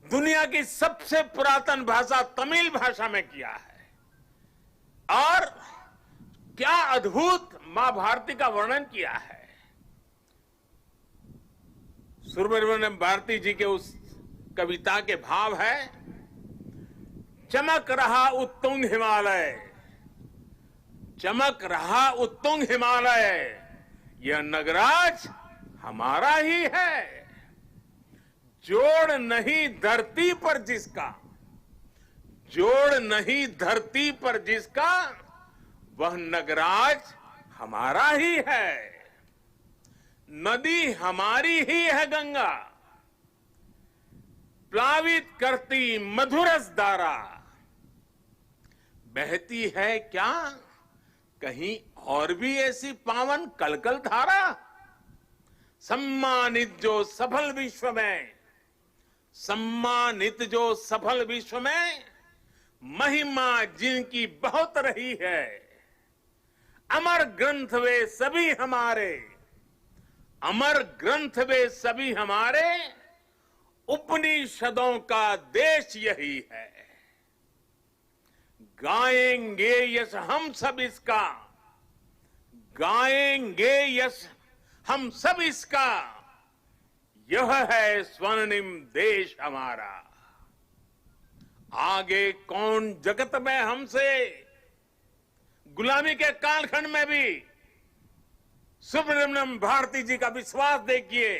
S4: दुनिया की सबसे पुरातन भाषा तमिल भाषा में किया है, और क्या अद्भुत मां भारती का वर्णन किया है। सुब्रमण्यम भारती जी के उस कविता के भाव है, चमक रहा उत्तुंग हिमालय, चमक रहा उत्तुंग हिमालय, यह नगराज हमारा ही है। जोड़ नहीं धरती पर जिसका, जोड़ नहीं धरती पर जिसका, वह नगराज हमारा ही है। नदी हमारी ही है गंगा, प्लावित करती मधुरस धारा, बहती है क्या कहीं और भी ऐसी पावन कलकल धारा। सम्मानित जो सफल विश्व में, सम्मानित जो सफल विश्व में, महिमा जिनकी बहुत रही है। अमर ग्रंथ वे सभी हमारे, अमर ग्रंथ वे सभी हमारे, उपनिषदों का देश यही है। गाएंगे यश हम सब इसका, गाएंगे यश हम सब इसका, यह है स्वर्णिम देश हमारा। आगे कौन जगत में हमसे, गुलामी के कालखंड में भी सुब्रमण्यम भारती जी का विश्वास देखिए,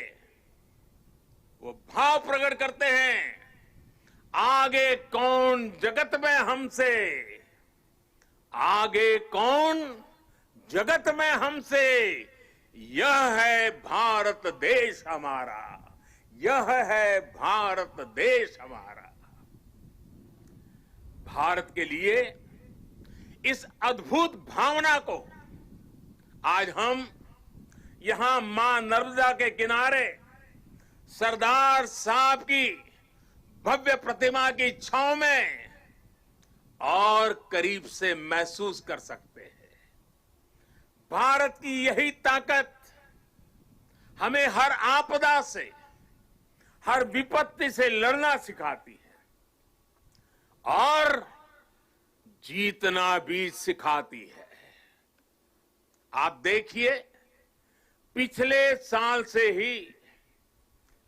S4: वो भाव प्रकट करते हैं, आगे कौन जगत में हमसे, आगे कौन जगत में हमसे, यह है भारत देश हमारा, यह है भारत देश हमारा। भारत के लिए इस अद्भुत भावना को आज हम यहां मां नर्मदा के किनारे सरदार साहब की भव्य प्रतिमा की छांव में और करीब से महसूस कर सकते हैं। भारत की यही ताकत हमें हर आपदा से, हर विपत्ति से लड़ना सिखाती है और जीतना भी सिखाती है। आप देखिए, पिछले साल से ही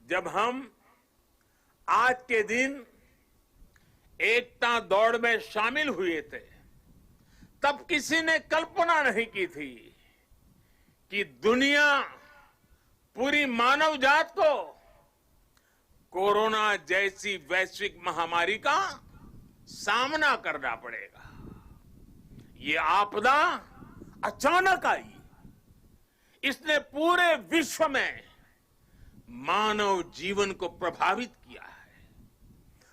S4: जब हम आज के दिन एकता दौड़ में शामिल हुए थे, तब किसी ने कल्पना नहीं की थी कि दुनिया, पूरी मानव जात को कोरोना जैसी वैश्विक महामारी का सामना करना पड़ेगा। ये आपदा अचानक आई, इसने पूरे विश्व में मानव जीवन को प्रभावित किया है,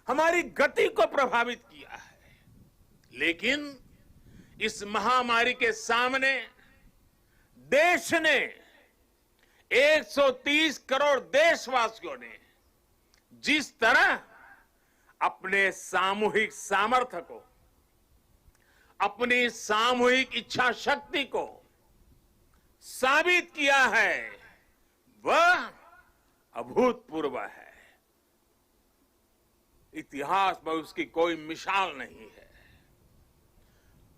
S4: हमारी गति को प्रभावित किया है। लेकिन इस महामारी के सामने देश ने, 130 करोड़ देशवासियों ने जिस तरह अपने सामूहिक सामर्थ्य को, अपनी सामूहिक इच्छा शक्ति को साबित किया है, वह अभूतपूर्व है। इतिहास में उसकी कोई मिसाल नहीं है।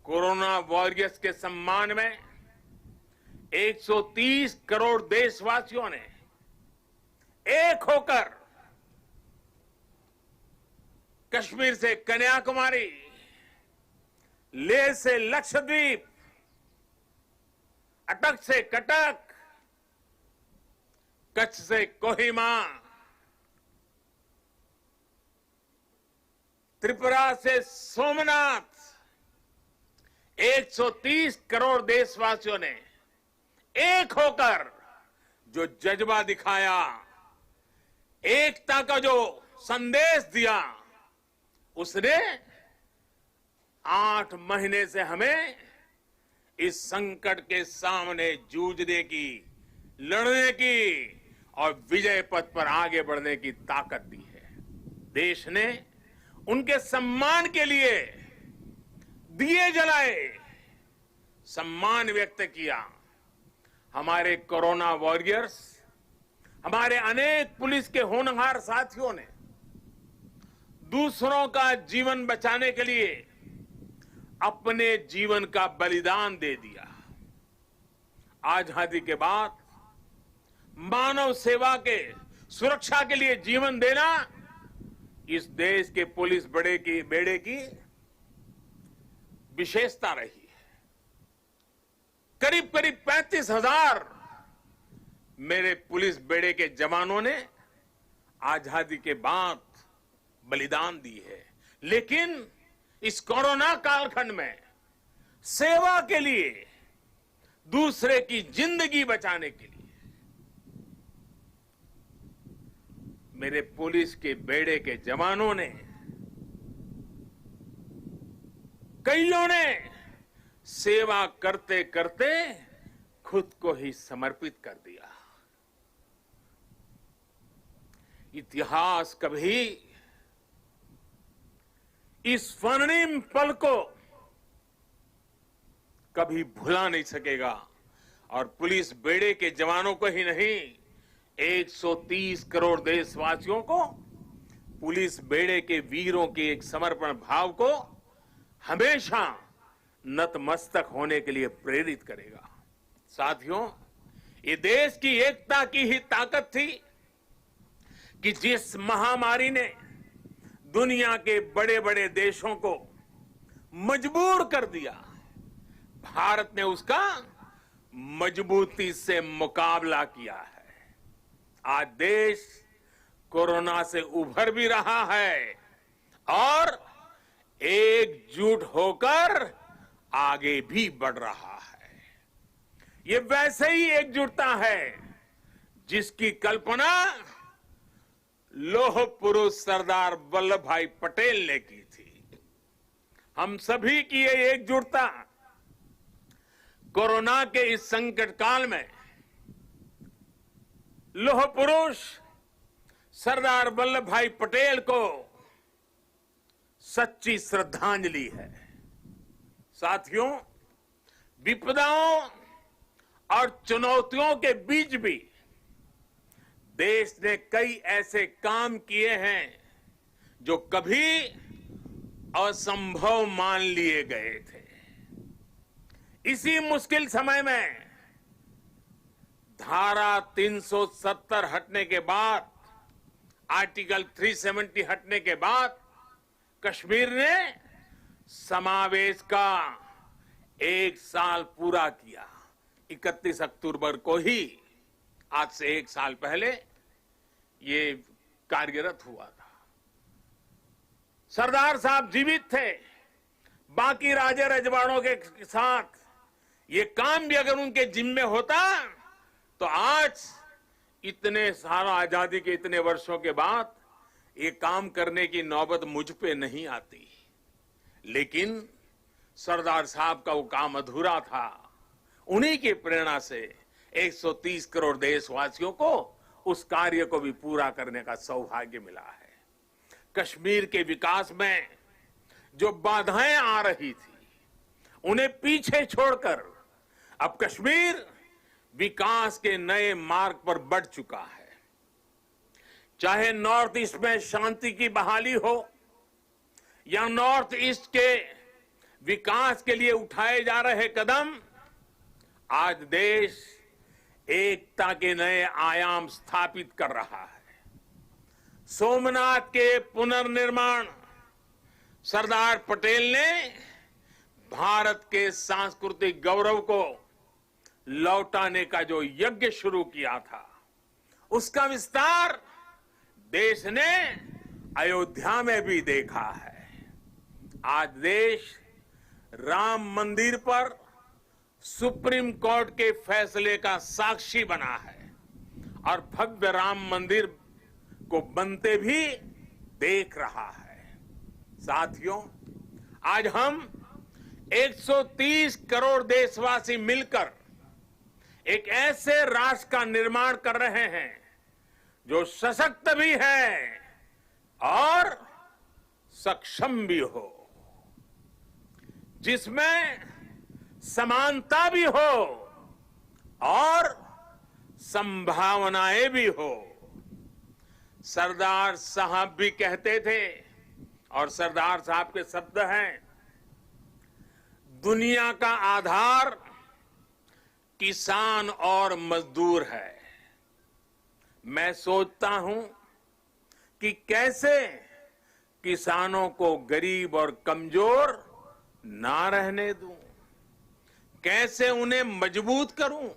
S4: कोरोना वॉरियर्स के सम्मान में 130 करोड़ देशवासियों ने एक होकर कश्मीर से कन्याकुमारी, लेह से लक्षद्वीप, अटक से कटक, कच्छ से कोहिमा, त्रिपुरा से सोमनाथ, 130 करोड़ देशवासियों ने एक होकर जो जज्बा दिखाया, एकता का जो संदेश दिया, उसने 8 महीने से हमें इस संकट के सामने जूझने की, लड़ने की और विजय पथ पर आगे बढ़ने की ताकत दी है। देश ने उनके सम्मान के लिए दिए जलाए, सम्मान व्यक्त किया। हमारे कोरोना वॉरियर्स, हमारे अनेक पुलिस के होनहार साथियों ने दूसरों का जीवन बचाने के लिए अपने जीवन का बलिदान दे दिया। आजादी के बाद मानव सेवा के, सुरक्षा के लिए जीवन देना इस देश के पुलिस बेड़े की विशेषता रही है। करीब 35,000 मेरे पुलिस बेड़े के जवानों ने आजादी के बाद बलिदान दी है, लेकिन इस कोरोना कालखंड में सेवा के लिए, दूसरे की जिंदगी बचाने के लिए मेरे पुलिस के बेड़े के जवानों ने, कईयों ने सेवा करते करते खुद को ही समर्पित कर दिया। इतिहास कभी इस स्वर्णिम पल को कभी भुला नहीं सकेगा और पुलिस बेड़े के जवानों को ही नहीं, 130 करोड़ देशवासियों को पुलिस बेड़े के वीरों के एक समर्पण भाव को हमेशा नतमस्तक होने के लिए प्रेरित करेगा। साथियों, ये देश की एकता की ही ताकत थी कि जिस महामारी ने दुनिया के बड़े बड़े देशों को मजबूर कर दिया, भारत ने उसका मजबूती से मुकाबला किया है। आज देश कोरोना से उभर भी रहा है और एकजुट होकर आगे भी बढ़ रहा है। ये वैसे ही एकजुटता है जिसकी कल्पना लौह पुरुष सरदार वल्लभ भाई पटेल ने की थी। हम सभी की ये एकजुटता कोरोना के इस संकट काल में लौह पुरुष सरदार वल्लभ भाई पटेल को सच्ची श्रद्धांजलि है। साथियों, विपदाओं और चुनौतियों के बीच भी देश ने कई ऐसे काम किए हैं जो कभी असंभव मान लिए गए थे। इसी मुश्किल समय में धारा 370 हटने के बाद, आर्टिकल 370 हटने के बाद कश्मीर ने समावेश का 1 साल पूरा किया। 31 अक्टूबर को ही, आज से 1 साल पहले ये कार्यरत हुआ था। सरदार साहब जीवित थे, बाकी राजे रजवाड़ों के साथ ये काम भी अगर उनके जिम्मे होता तो आज इतने सारा आजादी के इतने वर्षों के बाद ये काम करने की नौबत मुझ पे नहीं आती। लेकिन सरदार साहब का वो काम अधूरा था। उन्हीं की प्रेरणा से 130 करोड़ देशवासियों को उस कार्य को भी पूरा करने का सौभाग्य मिला है। कश्मीर के विकास में जो बाधाएं आ रही थी, उन्हें पीछे छोड़कर अब कश्मीर विकास के नए मार्ग पर बढ़ चुका है। चाहे नॉर्थ ईस्ट में शांति की बहाली हो या नॉर्थ ईस्ट के विकास के लिए उठाए जा रहे कदम, आज देश एकता के नए आयाम स्थापित कर रहा है। सोमनाथ के पुनर्निर्माण सरदार पटेल ने भारत के सांस्कृतिक गौरव को लौटाने का जो यज्ञ शुरू किया था, उसका विस्तार देश ने अयोध्या में भी देखा है। आज देश राम मंदिर पर सुप्रीम कोर्ट के फैसले का साक्षी बना है और भव्य राम मंदिर को बनते भी देख रहा है। साथियों, आज हम 130 करोड़ देशवासी मिलकर एक ऐसे राष्ट्र का निर्माण कर रहे हैं जो सशक्त भी है और सक्षम भी हो, जिसमें समानता भी हो और संभावनाएं भी हो। सरदार साहब भी कहते थे, और सरदार साहब के शब्द हैं, दुनिया का आधार किसान और मजदूर है। मैं सोचता हूं कि कैसे किसानों को गरीब और कमजोर ना रहने दूं, कैसे उन्हें मजबूत करूं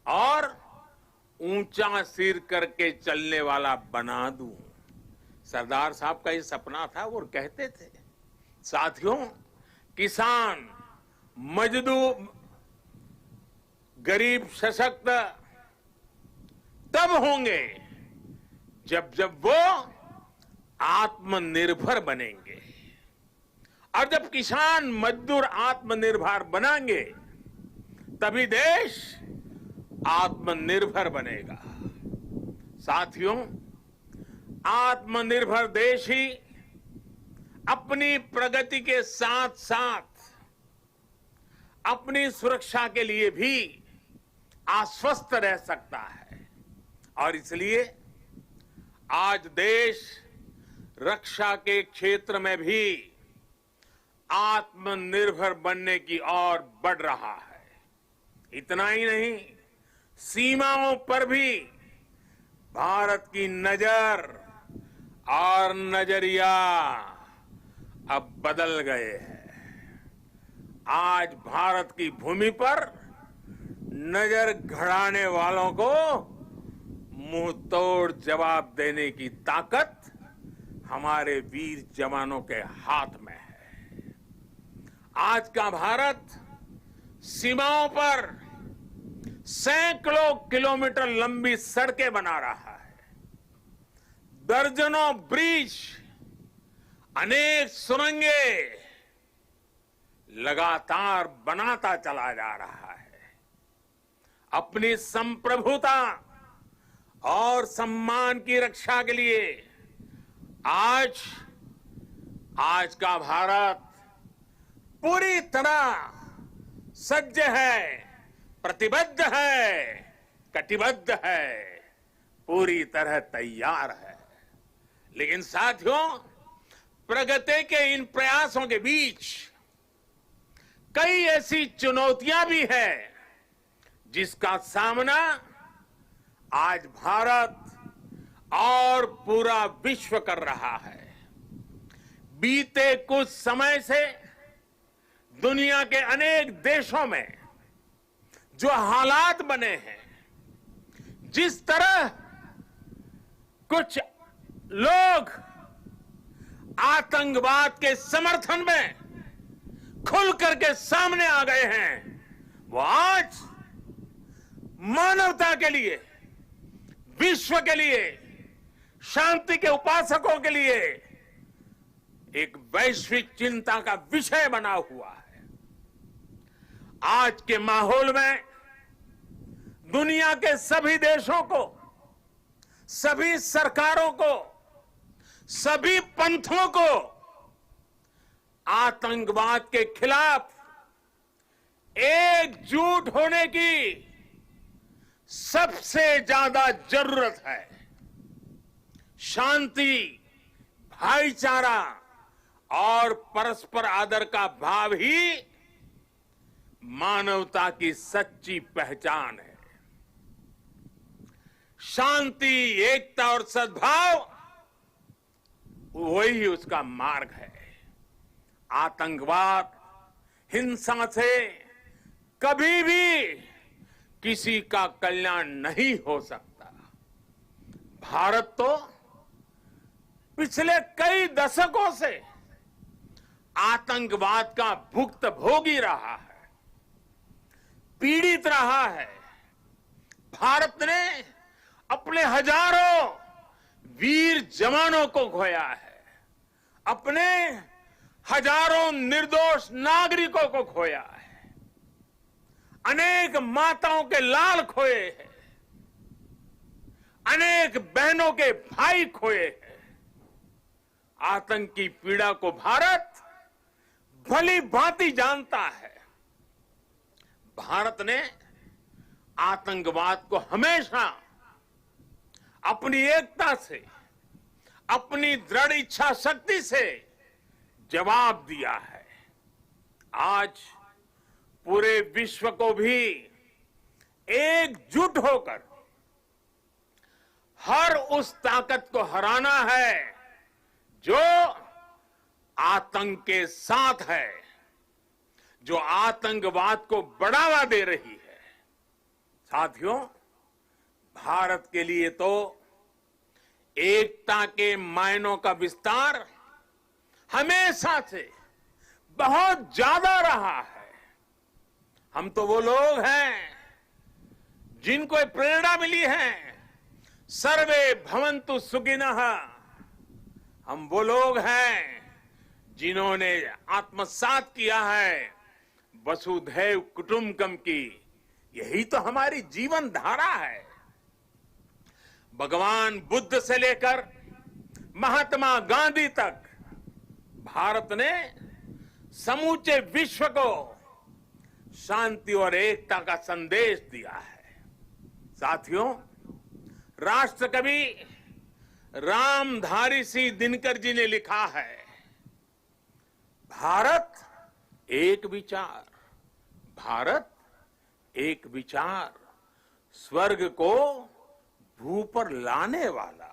S4: और ऊंचा सिर करके चलने वाला बना दूं। सरदार साहब का ये सपना था, वो कहते थे। साथियों, किसान, मजदूर, गरीब सशक्त तब होंगे जब वो आत्मनिर्भर बनेंगे, और जब किसान मजदूर आत्मनिर्भर बनेंगे तभी देश आत्मनिर्भर बनेगा। साथियों, आत्मनिर्भर देश ही अपनी प्रगति के साथ साथ अपनी सुरक्षा के लिए भी आश्वस्त रह सकता है, और इसलिए आज देश रक्षा के क्षेत्र में भी आत्मनिर्भर बनने की ओर बढ़ रहा है। इतना ही नहीं, सीमाओं पर भी भारत की नजर और नजरिया अब बदल गए हैं। आज भारत की भूमि पर नजर गड़ाने वालों को मुंह तोड़ जवाब देने की ताकत हमारे वीर जवानों के हाथ में है। आज का भारत सीमाओं पर सैकड़ों किलोमीटर लंबी सड़कें बना रहा है, दर्जनों ब्रिज, अनेक सुरंगें लगातार बनाता चला जा रहा है। अपनी संप्रभुता और सम्मान की रक्षा के लिए आज का भारत पूरी तरह सज्ज है, प्रतिबद्ध है, कटिबद्ध है, पूरी तरह तैयार है। लेकिन साथियों, प्रगति के इन प्रयासों के बीच कई ऐसी चुनौतियां भी हैं जिसका सामना आज भारत और पूरा विश्व कर रहा है। बीते कुछ समय से दुनिया के अनेक देशों में जो हालात बने हैं, जिस तरह कुछ लोग आतंकवाद के समर्थन में खुल करके सामने आ गए हैं, वो आज मानवता के लिए, विश्व के लिए, शांति के उपासकों के लिए एक वैश्विक चिंता का विषय बना हुआ है। आज के माहौल में दुनिया के सभी देशों को, सभी सरकारों को, सभी पंथों को आतंकवाद के खिलाफ एकजुट होने की सबसे ज्यादा जरूरत है। शांति, भाईचारा और परस्पर आदर का भाव ही मानवता की सच्ची पहचान है। शांति, एकता और सद्भाव वही उसका मार्ग है। आतंकवाद, हिंसा से कभी भी किसी का कल्याण नहीं हो सकता। भारत तो पिछले कई दशकों से आतंकवाद का भुक्तभोगी रहा है, पीड़ित रहा है। भारत ने अपने हजारों वीर जवानों को खोया है, अपने हजारों निर्दोष नागरिकों को खोया है, अनेक माताओं के लाल खोए हैं, अनेक बहनों के भाई खोए हैं। आतंक की पीड़ा को भारत भली भांति जानता है। भारत ने आतंकवाद को हमेशा अपनी एकता से, अपनी दृढ़ इच्छा शक्ति से जवाब दिया है। आज पूरे विश्व को भी एकजुट होकर हर उस ताकत को हराना है जो आतंक के साथ है, जो आतंकवाद को बढ़ावा दे रही है। साथियों, भारत के लिए तो एकता के मायनों का विस्तार हमेशा से बहुत ज्यादा रहा है। हम तो वो लोग हैं जिनको प्रेरणा मिली है, सर्वे भवन्तु सुखिनः। हम वो लोग हैं जिन्होंने आत्मसात किया है वसुधैव कुटुंबकम की। यही तो हमारी जीवन धारा है। भगवान बुद्ध से लेकर महात्मा गांधी तक भारत ने समूचे विश्व को शांति और एकता का संदेश दिया है। साथियों, राष्ट्रकवि रामधारी सिंह दिनकर जी ने लिखा है, भारत एक विचार, भारत एक विचार, स्वर्ग को भू पर लाने वाला।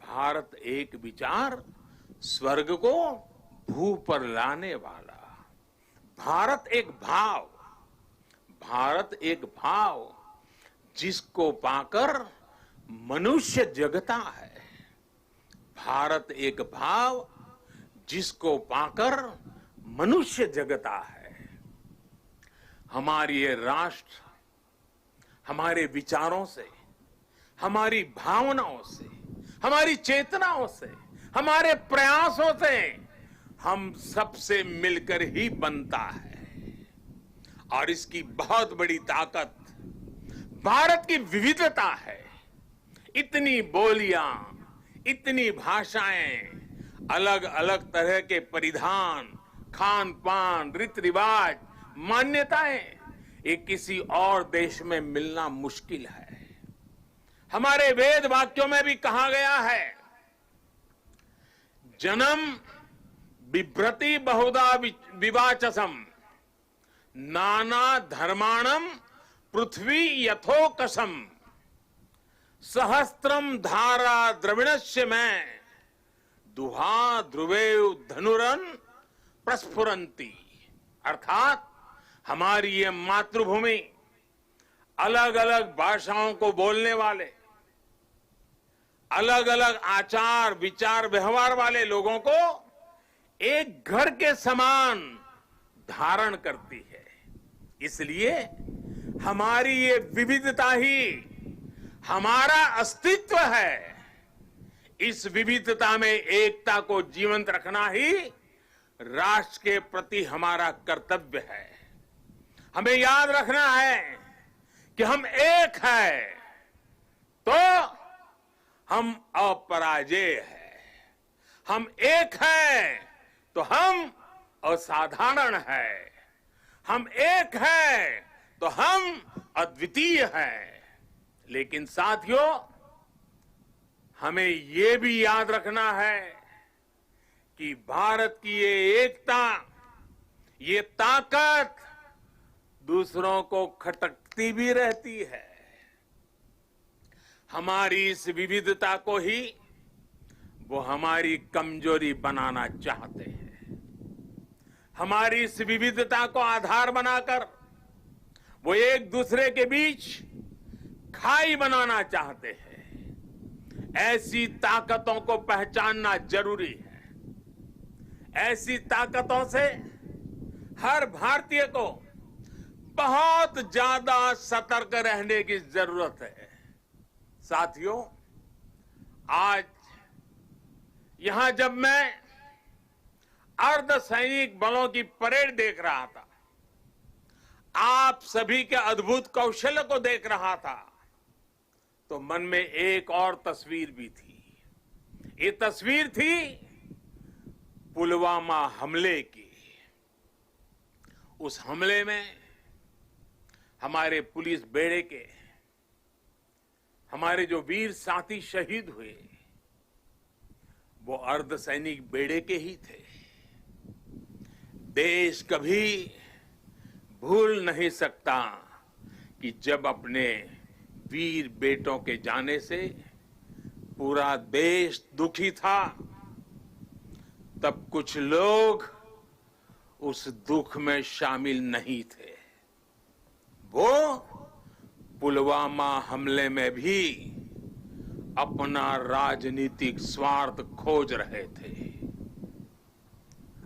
S4: भारत एक विचार, स्वर्ग को भू पर लाने वाला। भारत एक भाव, भारत एक भाव जिसको पाकर मनुष्य जगता है। भारत एक भाव जिसको पाकर मनुष्य जगता है। हमारी ये राष्ट्र हमारे विचारों से, हमारी भावनाओं से, हमारी चेतनाओं से, हमारे प्रयासों से हम सबसे मिलकर ही बनता है। और इसकी बहुत बड़ी ताकत भारत की विविधता है। इतनी बोलियां, इतनी भाषाएं, अलग अलग तरह के परिधान, खान पान, रीति रिवाज, मान्यताएं, ये किसी और देश में मिलना मुश्किल है। हमारे वेद वाक्यों में भी कहा गया है, जन्म बिभ्रति बहुधा विवाचसम, नाना धर्माणम पृथ्वी यथोकसम, सहस्त्रम धारा द्रविणस्य में, दुहा ध्रुवेव धनुरन प्रस्फुरंती। अर्थात हमारी ये मातृभूमि अलग अलग भाषाओं को बोलने वाले, अलग अलग आचार विचार व्यवहार वाले लोगों को एक घर के समान धारण करती है। इसलिए हमारी ये विविधता ही हमारा अस्तित्व है। इस विविधता में एकता को जीवंत रखना ही राष्ट्र के प्रति हमारा कर्तव्य है। हमें याद रखना है कि हम एक हैं तो हम अपराजेय हैं, हम एक हैं तो हम असाधारण हैं, हम एक हैं तो हम अद्वितीय हैं। लेकिन साथियों, हमें ये भी याद रखना है कि भारत की ये एकता, ये ताकत दूसरों को खटकती भी रहती है। हमारी इस विविधता को ही वो हमारी कमजोरी बनाना चाहते हैं। हमारी इस विविधता को आधार बनाकर वो एक दूसरे के बीच खाई बनाना चाहते हैं। ऐसी ताकतों को पहचानना जरूरी है। ऐसी ताकतों से हर भारतीय को बहुत ज्यादा सतर्क रहने की जरूरत है। साथियों, आज यहां जब मैं अर्धसैनिक बलों की परेड देख रहा था, आप सभी के अद्भुत कौशल्य को देख रहा था, तो मन में एक और तस्वीर भी थी। ये तस्वीर थी पुलवामा हमले की। उस हमले में हमारे पुलिस बेड़े के हमारे जो वीर साथी शहीद हुए, वो अर्धसैनिक बेड़े के ही थे। देश कभी भूल नहीं सकता कि जब अपने वीर बेटों के जाने से पूरा देश दुखी था, तब कुछ लोग उस दुख में शामिल नहीं थे। वो पुलवामा हमले में भी अपना राजनीतिक स्वार्थ खोज रहे थे,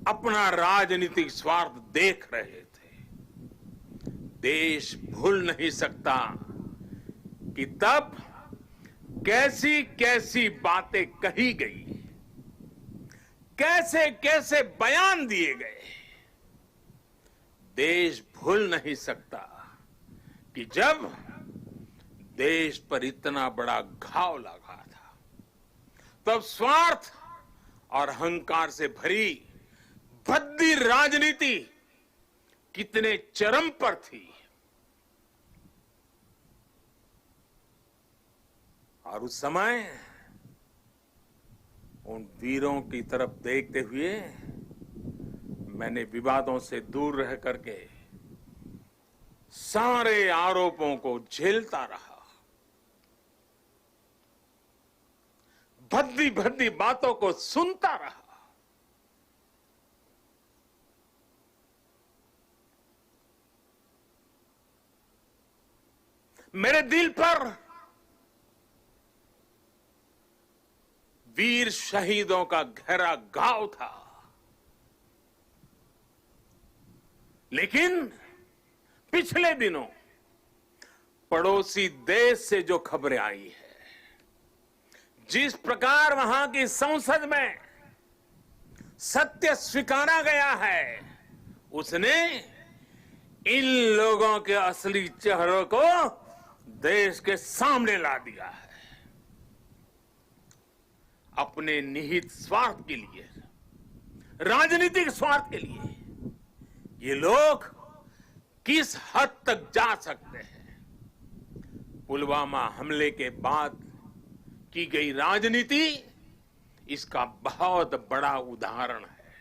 S4: अपना राजनीतिक स्वार्थ देख रहे थे। देश भूल नहीं सकता कि तब कैसी कैसी बातें कही गई, कैसे कैसे बयान दिए गए। देश भूल नहीं सकता कि जब देश पर इतना बड़ा घाव लगा था, तब स्वार्थ और अहंकार से भरी भद्दी राजनीति कितने चरम पर थी। और उस समय उन वीरों की तरफ देखते हुए मैंने विवादों से दूर रह करके सारे आरोपों को झेलता रहा, भद्दी भद्दी बातों को सुनता रहा। मेरे दिल पर वीर शहीदों का गहरा घाव था, लेकिन पिछले दिनों पड़ोसी देश से जो खबरें आई है, जिस प्रकार वहां की संसद में सत्य स्वीकारा गया है, उसने इन लोगों के असली चेहरों को देश के सामने ला दिया है। अपने निहित स्वार्थ के लिए, राजनीतिक स्वार्थ के लिए ये लोग किस हद तक जा सकते हैं। पुलवामा हमले के बाद की गई राजनीति इसका बहुत बड़ा उदाहरण है।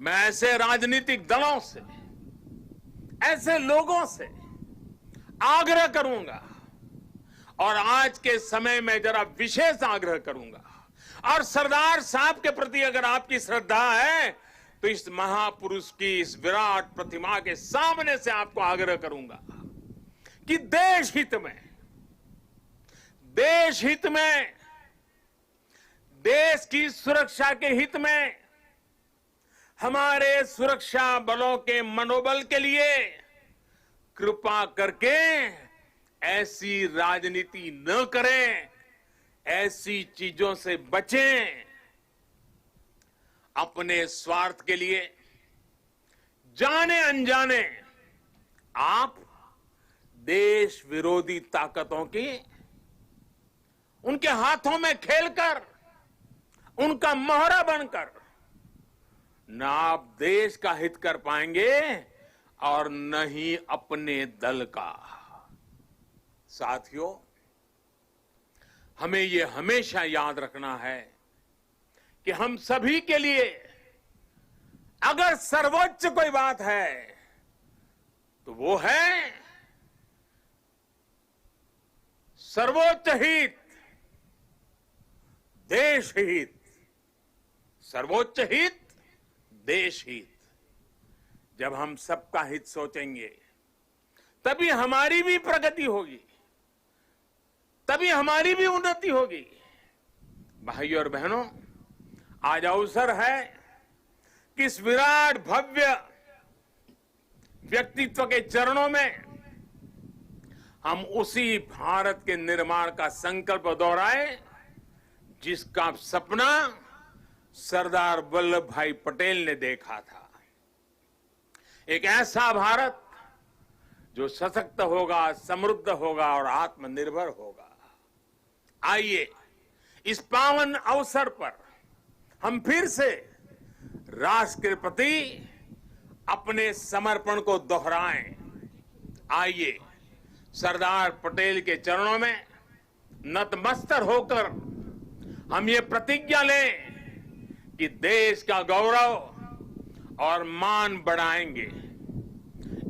S4: मैं ऐसे राजनीतिक दलों से, ऐसे लोगों से आग्रह करूंगा, और आज के समय में जरा विशेष आग्रह करूंगा, और सरदार साहब के प्रति अगर आपकी श्रद्धा है तो इस महापुरुष की इस विराट प्रतिमा के सामने से आपको आग्रह करूंगा कि देश हित में, देश की सुरक्षा के हित में, हमारे सुरक्षा बलों के मनोबल के लिए कृपा करके ऐसी राजनीति न करें, ऐसी चीजों से बचें। अपने स्वार्थ के लिए जाने अनजाने आप देश विरोधी ताकतों की उनके हाथों में खेलकर, उनका मोहरा बनकर न आप देश का हित कर पाएंगे और न ही अपने दल का। साथियों, हमें ये हमेशा याद रखना है कि हम सभी के लिए अगर सर्वोच्च कोई बात है तो वो है सर्वोच्च हित, देश हित। सर्वोच्च हित, देश हित। जब हम सबका हित सोचेंगे तभी हमारी भी प्रगति होगी, तभी हमारी भी उन्नति होगी। भाइयों और बहनों, आज अवसर है कि इस विराट भव्य व्यक्तित्व के चरणों में हम उसी भारत के निर्माण का संकल्प दोहराएं जिसका सपना सरदार वल्लभ भाई पटेल ने देखा था। एक ऐसा भारत जो सशक्त होगा, समृद्ध होगा और आत्मनिर्भर होगा। आइए इस पावन अवसर पर हम फिर से राष्ट्र के प्रति अपने समर्पण को दोहराएं। आइए सरदार पटेल के चरणों में नतमस्तक होकर हम ये प्रतिज्ञा लें कि देश का गौरव और मान बढ़ाएंगे,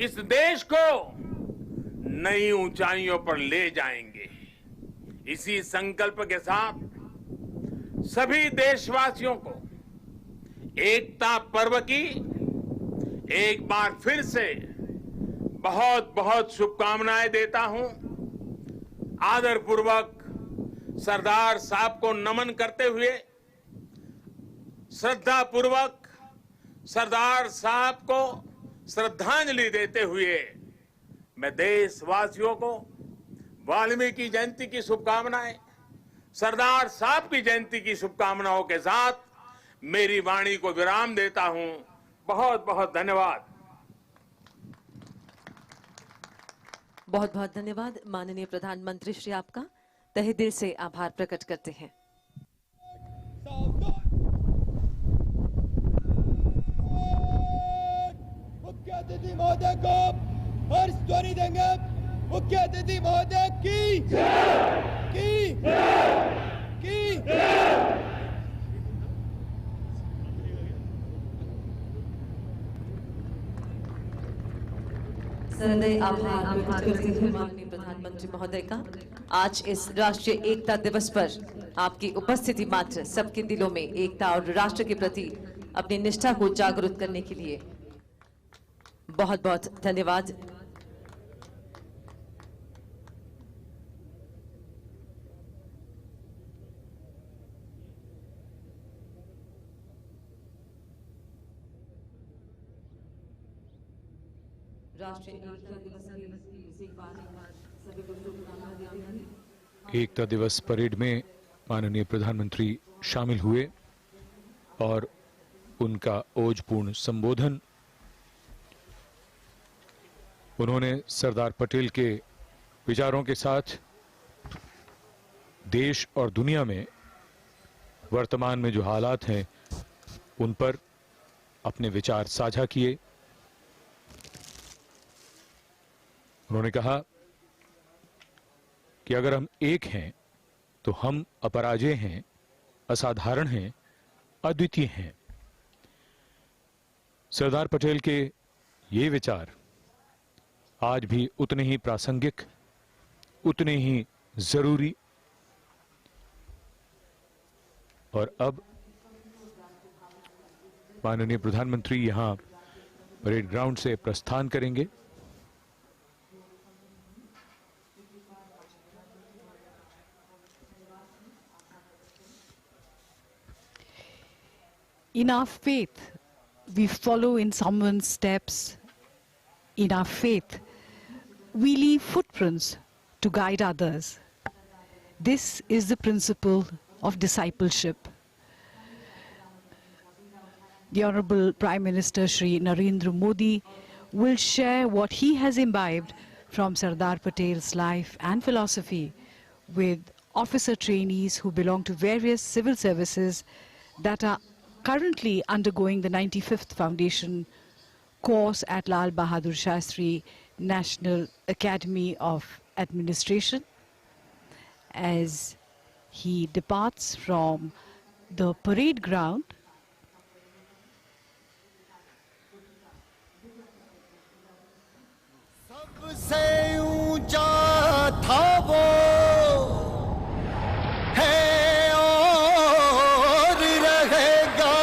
S4: इस देश को नई ऊंचाइयों पर ले जाएंगे। इसी संकल्प के साथ सभी देशवासियों को एकता पर्व की एक बार फिर से बहुत बहुत शुभकामनाएं देता हूं। आदरपूर्वक सरदार साहब को नमन करते हुए, श्रद्धापूर्वक सरदार साहब को श्रद्धांजलि देते हुए मैं देशवासियों को वाल्मीकि जयंती की शुभकामनाएं, सरदार साहब की जयंती की शुभकामनाओं के साथ मेरी वाणी को विराम देता हूं। बहुत बहुत धन्यवाद।
S5: बहुत बहुत धन्यवाद माननीय प्रधानमंत्री श्री, आपका तहे दिल से आभार प्रकट करते हैं।
S3: मुख्य अतिथि महोदय को हर्ष ध्वनि देंगे। मुख्य अतिथि महोदय की
S5: सदैव आभार व्यक्त करते हुए माननीय प्रधानमंत्री महोदय का आज इस राष्ट्रीय एकता दिवस पर आपकी उपस्थिति मात्र सबके दिलों में एकता और राष्ट्र के प्रति अपनी निष्ठा को जागरूक करने के लिए बहुत बहुत धन्यवाद।
S8: एकता दिवस परेड में माननीय प्रधानमंत्री शामिल हुए और उनका ओजपूर्ण संबोधन, उन्होंने सरदार पटेल के विचारों के साथ देश और दुनिया में वर्तमान में जो हालात हैं उन पर अपने विचार साझा किए। उन्होंने कहा कि अगर हम एक हैं तो हम अपराजेय हैं, असाधारण हैं, अद्वितीय हैं। सरदार पटेल के ये विचार आज भी उतने ही प्रासंगिक, उतने ही जरूरी और अब माननीय प्रधानमंत्री यहां परेड ग्राउंड से प्रस्थान करेंगे।
S9: In our faith, we follow in someone's steps. In our faith, we leave footprints to guide others. This is the principle of discipleship. The Honorable Prime Minister Shri Narendra Modi will share what he has imbibed from Sardar Patel's life and philosophy with officer trainees who belong to various civil services that are currently undergoing the 95th Foundation course at Lal Bahadur Shastri National Academy of Administration. As he departs from the parade ground,
S3: सबसे ऊंचा था वो है और रहेगा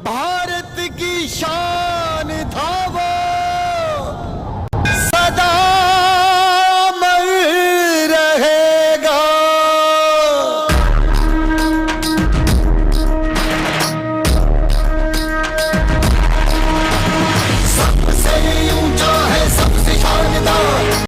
S3: भारत की शान।